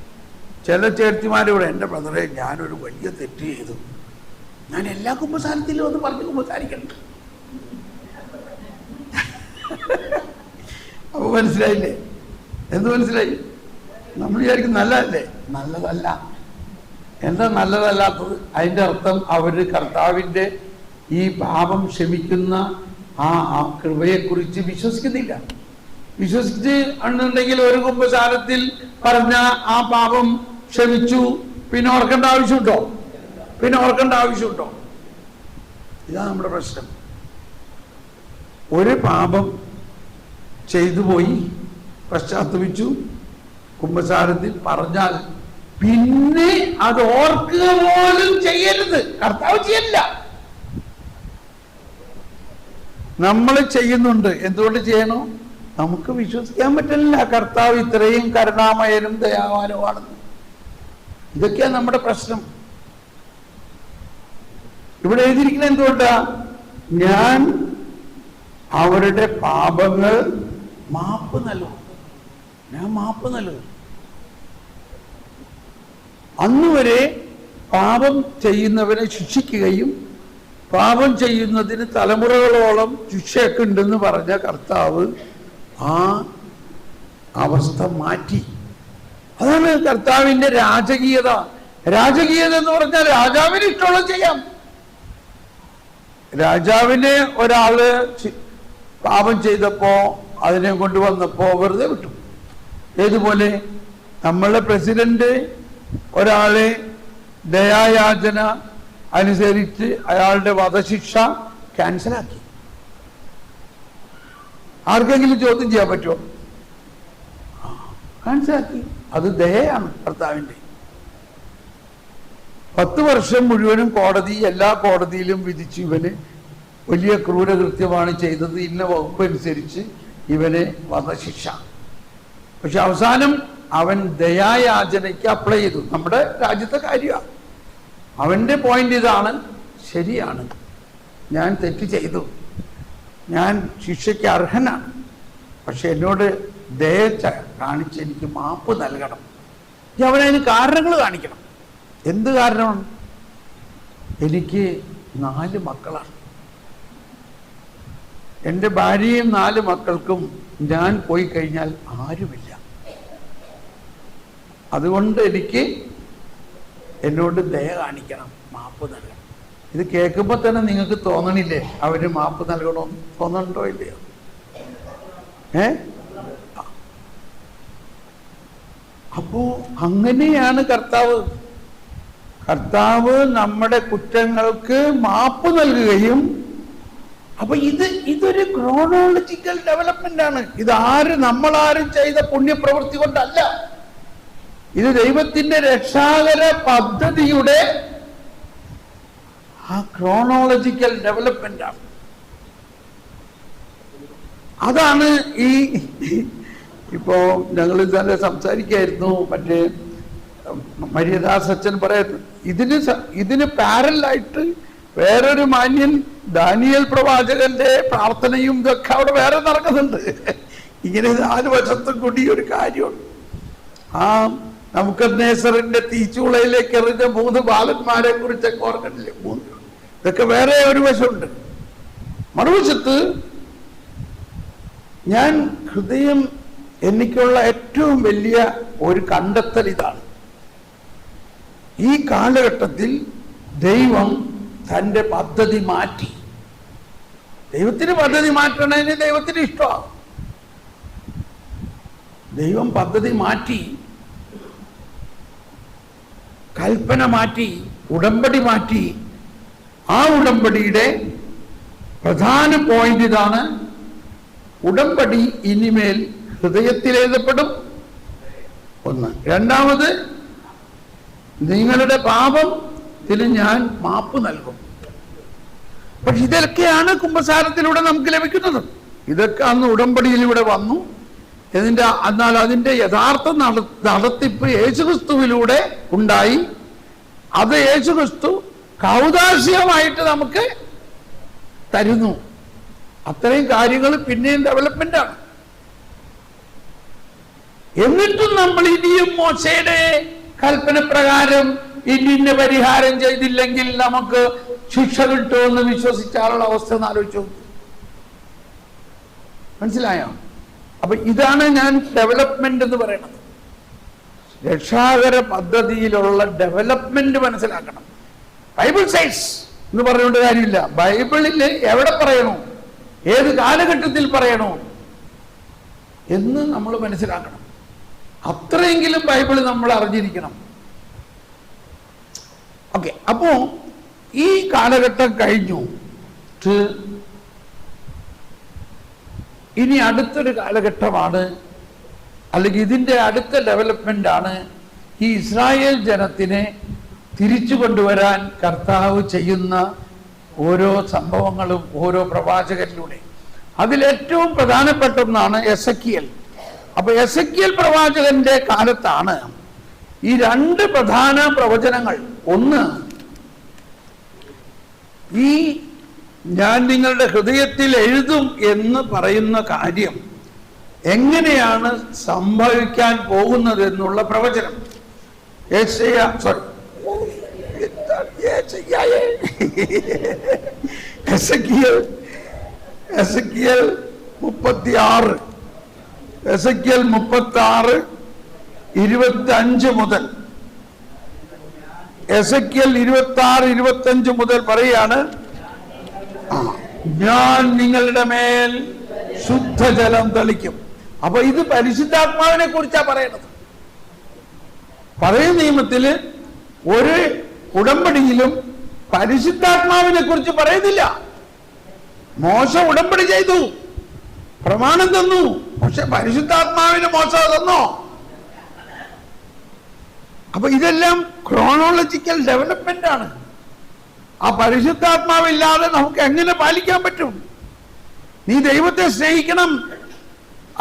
ചില ചേർത്തിമാരോട്, എൻ്റെ ബ്രദറെ ഞാനൊരു വലിയ തെറ്റ് ചെയ്തു, ഞാൻ എല്ലാ കുമ്പസാരത്തിലും ഒന്ന് പറഞ്ഞ് കുമ്പസാരിക്കണ്ട. അപ്പൊ മനസ്സിലായില്ലേ? എന്ത് മനസ്സിലായി? നമ്മൾ വിചാരിക്കും നല്ലതല്ലേ? നല്ലതല്ല. എന്താ നല്ലതല്ലാത്തത്? അതിൻ്റെ അർത്ഥം അവര് കർത്താവിൻ്റെ ഈ പാപം ക്ഷമിക്കുന്ന ആ കൃപയെക്കുറിച്ച് വിശ്വസിക്കുന്നില്ല. വിശ്വസിച്ച് എന്നുണ്ടെങ്കിൽ ഒരു കുമ്പസാരത്തിൽ പറഞ്ഞ ആ പാപം ക്ഷമിച്ചു, പിന്നെ ഓർക്കേണ്ട ആവശ്യമുണ്ടോ? ഇതാണ് നമ്മുടെ പ്രശ്നം. ഒരു പാപം ചെയ്തു പോയി, പശ്ചാത്തപിച്ചു, കുമ്പസാരത്തിൽ പറഞ്ഞാൽ പിന്നെ അത് ഓർക്കുക പോലും ചെയ്യരുത്. കർത്താവ് ചെയ്യല്ല, നമ്മൾ ചെയ്യുന്നുണ്ട്. എന്തുകൊണ്ട് ചെയ്യണോ? നമുക്ക് വിശ്വസിക്കാൻ പറ്റില്ല കർത്താവ് ഇത്രയും കരുണാമയനും ദയാവാനുമാണെന്ന്. ഇതൊക്കെയാണ് നമ്മുടെ പ്രശ്നം. ഇവിടെ എഴുതിയിരിക്കുന്നത് എന്തുകൊണ്ടാ? ഞാൻ അവരുടെ പാപങ്ങൾ മാപ്പ് നൽകും. ഞാൻ മാപ്പ് നൽകും. അന്നുവരെ പാപം ചെയ്യുന്നവനെ ശിക്ഷിക്കുകയും പാപം ചെയ്യുന്നതിന് തലമുറകളോളം ശിക്ഷയൊക്കെ ഉണ്ടെന്ന് പറഞ്ഞ കർത്താവ് ആ അവസ്ഥ മാറ്റി. അതാണ് കർത്താവിന്റെ രാജകീയത. രാജകീയത എന്ന് പറഞ്ഞാൽ രാജാവിന് ഇഷ്ടമുള്ളത് ചെയ്യാം. രാജാവിനെ ഒരാള് പാപം ചെയ്തപ്പോ അതിനെ കൊണ്ടുവന്നപ്പോ വെറുതെ വിട്ടു. ഏതുപോലെ നമ്മളെ പ്രസിഡന്റ് ഒരാളെ ദയായാചന അനുസരിച്ച് അയാളുടെ വധശിക്ഷ ക്യാൻസലാക്കി. ആർക്കെങ്കിലും ചോദ്യം ചെയ്യാൻ പറ്റുമോ? ക്യാൻസലാക്കി. അത് ദയയാണ് കർത്താവിൻ്റെ. 10 വർഷം മുഴുവനും കോടതി, എല്ലാ കോടതിയിലും വിധിച്ചു ഇവന് വലിയ ക്രൂരകൃത്യമാണ് ചെയ്തത്, ഇന്ന വകുപ്പ് അനുസരിച്ച് ഇവന് വധശിക്ഷ. പക്ഷെ അവസാനം അവൻ ദയായാചനയ്ക്ക് അപ്ലൈ ചെയ്തു. നമ്മുടെ രാജ്യത്തെ കാര്യമാണ്. അവൻ്റെ പോയിന്റ് ഇതാണ്, ശരിയാണ്, ഞാൻ തെറ്റ് ചെയ്തു, ഞാൻ ശിക്ഷയ്ക്ക് അർഹനാണ്, പക്ഷെ എന്നോട് ദയ കാണിച്ച് എനിക്ക് മാപ്പ് നൽകണം. അവനതിന് കാരണങ്ങൾ കാണിക്കണം. എന്ത് കാരണമാണ്? എനിക്ക് 4 മക്കളാണ്. എൻ്റെ ഭാര്യയും 4 മക്കൾക്കും ഞാൻ പോയി കഴിഞ്ഞാൽ ആരുമില്ല. അതുകൊണ്ട് എനിക്ക് എന്നോട് ദയ കാണിക്കണം, മാപ്പ് നൽകണം. ഇത് കേൾക്കുമ്പോൾ തന്നെ നിങ്ങൾക്ക് തോന്നണില്ലേ അവര് മാപ്പ് നൽകണമെന്ന്? തോന്നണ്ടോ ഇല്ലയോ? അപ്പോ അങ്ങനെയാണ് കർത്താവ് നമ്മുടെ കുറ്റങ്ങൾക്ക് മാപ്പ് നൽകുകയും. അപ്പൊ ഇതൊരു ക്രോണോളജിക്കൽ ഡെവലപ്മെന്റ് ആണ്. നമ്മളാരും ചെയ്ത പുണ്യപ്രവൃത്തി കൊണ്ടല്ല. ഇത് ദൈവത്തിന്റെ രക്ഷാകര പദ്ധതിയുടെ ആ ക്രോണോളജിക്കൽ ഡെവലപ്മെന്റ് ആണ്. അതാണ് ഇപ്പോ ഞങ്ങൾ ഇന്നലെ സംസാരിക്കായിരുന്നു. മറ്റേ മര്യദാസ് അച്ഛൻ പറയുന്നു, ഇതിന് പാരലായിട്ട് വേറൊരു മാന്യൻ ദാനിയേൽ പ്രവാചകന്റെ പ്രാർത്ഥനയും ഇതൊക്കെ അവിടെ വേറെ നടക്കുന്നുണ്ട്. ഇങ്ങനെ 4 വശത്തും കൂടി ഒരു കാര്യമുണ്ട്. ആ നമുക്കദ്നേസറിന്റെ തീച്ചൂളയിലേക്ക് എറിഞ്ഞ 3 ബാലന്മാരെ കുറിച്ചൊക്കെ ഓർക്കണില്ലേ? 3. ഇതൊക്കെ വേറെ ഒരു വശമുണ്ട്. മറുവശത്ത് ഞാൻ ഹൃദയം എനിക്കുള്ള ഏറ്റവും വലിയ ഒരു കണ്ടെത്തൽ ഇതാണ്. ഈ കാലഘട്ടത്തിൽ ദൈവം തൻ്റെ പദ്ധതി മാറ്റി. ദൈവത്തിന് പദ്ധതി മാറ്റണതിന് ദൈവത്തിന് ഇഷ്ടമാണ്. ദൈവം പദ്ധതി മാറ്റി, കൽപ്പന മാറ്റി, ഉടമ്പടി മാറ്റി. ആ ഉടമ്പടിയുടെ പ്രധാന പോയിന്റ് ഇതാണ്: ഉടമ്പടി ഇനിമേൽ ഹൃദയത്തിൽ എഴുതപ്പെടും. 1. രണ്ടാമത്, നിങ്ങളുടെ പാപത്തിന് ഞാൻ മാപ്പ് നൽകും. പക്ഷെ ഇതൊക്കെയാണ് കുമ്പസാരത്തിലൂടെ നമുക്ക് ലഭിക്കുന്നത്. ഇതൊക്കെ അന്ന് ഉടമ്പടിയിലൂടെ വന്നു. എന്നാൽ അതിന്റെ യഥാർത്ഥ നടത്തിപ്പ് യേശുക്രിസ്തുവിലൂടെ ഉണ്ടായി. അത് യേശുക്രിസ്തു കൗദാശികമായിട്ട് നമുക്ക് തരുന്നു. അത്രയും കാര്യങ്ങൾ പിന്നെയും ഡെവലപ്മെന്റ് ആണ്. എന്നിട്ടും നമ്മൾ ഇനിയും മോശയുടെ കൽപ്പന പ്രകാരം ഇന്ന പരിഹാരം ചെയ്തില്ലെങ്കിൽ നമുക്ക് ശിക്ഷ കിട്ടുമെന്ന് വിശ്വസിച്ചാലുള്ള അവസ്ഥ ഒന്ന് ആലോചിച്ചു. മനസ്സിലായോ? അപ്പൊ ഇതാണ് ഞാൻ ഡെവലപ്മെന്റ് എന്ന് പറയുന്നത്. രക്ഷാകര പദ്ധതിയിലുള്ള ഡെവലപ്മെന്റ് മനസ്സിലാക്കണം. ബൈബിൾ സൈസ് എന്ന് പറഞ്ഞുകൊണ്ട് കാര്യമില്ല. ബൈബിളിൽ എവിടെ പറയണോ, ഏത് കാലഘട്ടത്തിൽ പറയണോ എന്ന് നമ്മൾ മനസ്സിലാക്കണം. അത്രയെങ്കിലും ബൈബിൾ നമ്മൾ അറിഞ്ഞിരിക്കണം. ഓക്കെ, അപ്പോ ഈ കാലഘട്ടം കഴിഞ്ഞു. ഇനി അടുത്തൊരു കാലഘട്ടമാണ്, അല്ലെങ്കിൽ ഇതിൻ്റെ അടുത്ത ഡെവലപ്മെന്റ് ആണ് ഈ ഇസ്രായേൽ ജനത്തിനെ തിരിച്ചു കൊണ്ടുവരാൻ കർത്താവ് ചെയ്യുന്ന ഓരോ സംഭവങ്ങളും ഓരോ പ്രവാചകരിലൂടെ. അതിലേറ്റവും പ്രധാനപ്പെട്ട ഒന്നാണ് എസെക്കിയേൽ. അപ്പൊ എസെക്കിയേൽ പ്രവാചകന്റെ കാലത്താണ് ഈ രണ്ട് പ്രധാന പ്രവചനങ്ങൾ. ഒന്ന്, ഈ ഞാൻ നിങ്ങളുടെ ഹൃദയത്തിൽ എഴുതും എന്ന് പറയുന്ന കാര്യം എങ്ങനെയാണ് സംഭവിക്കാൻ പോകുന്നത് എന്നുള്ള പ്രവചനം. എസെക്കിയേൽ 36 എസെക്കിയേൽ 36 25 മുതൽ എസെക്കിയേൽ 26 25 മുതൽ പറയാണ്, ഞാൻ നിങ്ങളുടെ മേൽ ശുദ്ധജലം തളിക്കും. അപ്പൊ ഇത് പരിശുദ്ധാത്മാവിനെ കുറിച്ചാ പറയണത്. പഴയ നിയമത്തില് ഒരു ഉടമ്പടിയിലും പരിശുദ്ധാത്മാവിനെ കുറിച്ച് പറയുന്നില്ല. മോശ ഉടമ്പടി ചെയ്തു, പ്രമാണം തന്നു, പക്ഷെ പരിശുദ്ധാത്മാവിന് മോശ തന്നോ? അപ്പൊ ഇതെല്ലാം ക്രോണോളജിക്കൽ ഡെവലപ്മെന്റ് ആണ്. ആ പരിശുദ്ധാത്മാവില്ലാതെ നമുക്ക് എങ്ങനെ പാലിക്കാൻ പറ്റും? നീ ദൈവത്തെ സ്നേഹിക്കണം,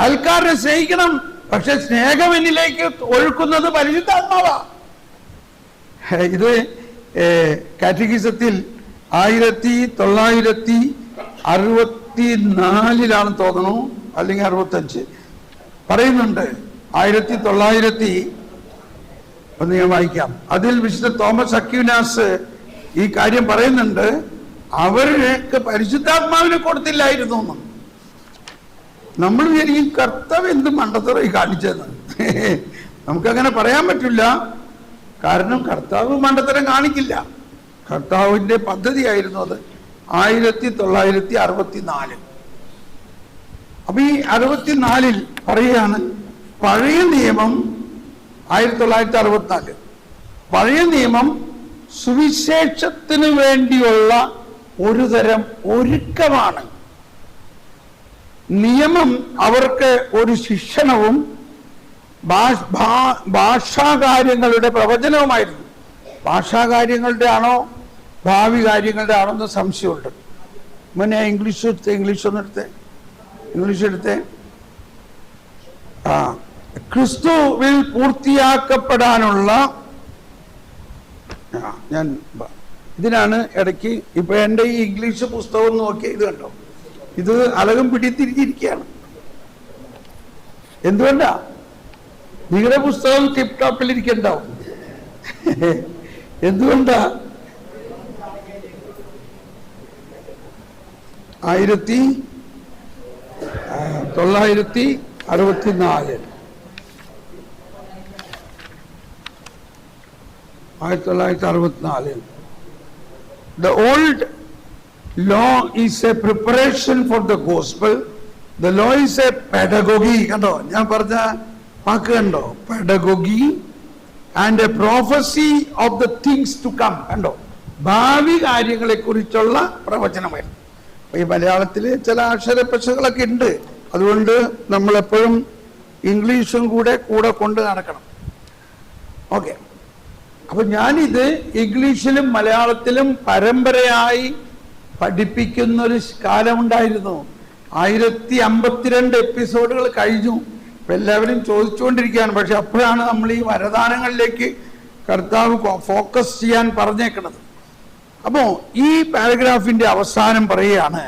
അയൽക്കാരനെ സ്നേഹിക്കണം, പക്ഷെ സ്നേഹം എന്നിലേക്ക് ഒഴുക്കുന്നത് പരിശുദ്ധാത്മാവാ. ഇത് കാറ്റഗിസത്തിൽ 1964 തോന്നുന്നു, അല്ലെങ്കിൽ 65 പറയുന്നുണ്ട്. 1900 ഒന്ന് ഞാൻ വായിക്കാം. അതിൽ വിശുദ്ധ തോമസ് അക്വിനാസ് ഈ കാര്യം പറയുന്നുണ്ട്. അവർക്ക് പരിശുദ്ധാത്മാവിനെ കൊടുത്തില്ലായിരുന്നു എന്ന്. നമ്മൾ വിചാരിക്കും കർത്താവ് എന്ത് മണ്ടത്തറയി കാണിച്ചെന്ന്. നമുക്കങ്ങനെ പറയാൻ പറ്റില്ല. കാരണം കർത്താവ് മണ്ടത്തരം കാണിക്കില്ല. കർത്താവിന്റെ പദ്ധതിയായിരുന്നു അത്. 1964. അപ്പൊ ഈ 64 പറയുകയാണ്, പഴയ നിയമം 1964 പഴയ നിയമം സുവിശേഷത്തിന് വേണ്ടിയുള്ള ഒരു തരം ഒരുക്കമാണ്. നിയമം അവർക്ക് ഒരു ശിക്ഷണവും ഭാഷാകാര്യങ്ങളുടെ പ്രവചനവുമായിരുന്നു. ഭാഷാകാര്യങ്ങളുടെ ആണോ ഭാവി കാര്യങ്ങളുടെ ആണോ എന്ന് സംശയമുണ്ട്. മുന്നേ ഇംഗ്ലീഷ് എടുത്തേ. ക്രിസ്തുവിൽ പൂർത്തിയാക്കപ്പെടാനുള്ള, ഞാൻ ഇതിനാണ് ഇടയ്ക്ക് ഇപ്പൊ എൻ്റെ ഈ ഇംഗ്ലീഷ് പുസ്തകം നോക്കിയ ഇത് കണ്ടോ, ഇത് അലകും പിടിത്തിരിഞ്ഞിരിക്കുകയാണ്. എന്തുകൊണ്ടാ? നിങ്ങളുടെ പുസ്തകം ടിപ് ടോപ്പിൽ ഇരിക്കണ്ടാവും. എന്തുകൊണ്ടാ? 1964 The old law is a preparation for the gospel. The law is a pedagogy. കണ്ടോ ഞാൻ പറഞ്ഞ വാക്ക് കണ്ടോ? pedagogy and a prophecy of the things to come. കണ്ടോ? ഭാവി കാര്യങ്ങളെ കുറിച്ചുള്ള പ്രവചനമായിരുന്നു. ഈ മലയാളത്തിൽ ചില അക്ഷരപ്പശകളൊക്കെ ഉണ്ട്. അതുകൊണ്ട് നമ്മളെപ്പോഴും ഇംഗ്ലീഷും കൂടെ കൊണ്ട് നടക്കണം. ഓക്കെ, അപ്പൊ ഞാനിത് ഇംഗ്ലീഷിലും മലയാളത്തിലും പരമ്പരയായി പഠിപ്പിക്കുന്നൊരു കാലമുണ്ടായിരുന്നു. 1052 എപ്പിസോഡുകൾ കഴിഞ്ഞു. ഇപ്പൊ എല്ലാവരും ചോദിച്ചുകൊണ്ടിരിക്കുകയാണ്. പക്ഷെ അപ്പോഴാണ് നമ്മൾ ഈ വരദാനങ്ങളിലേക്ക് കർത്താവ് ഫോക്കസ് ചെയ്യാൻ പറഞ്ഞേക്കണത്. അപ്പോ ഈ പാരഗ്രാഫിന്റെ അവസാനം പറയുകയാണ്,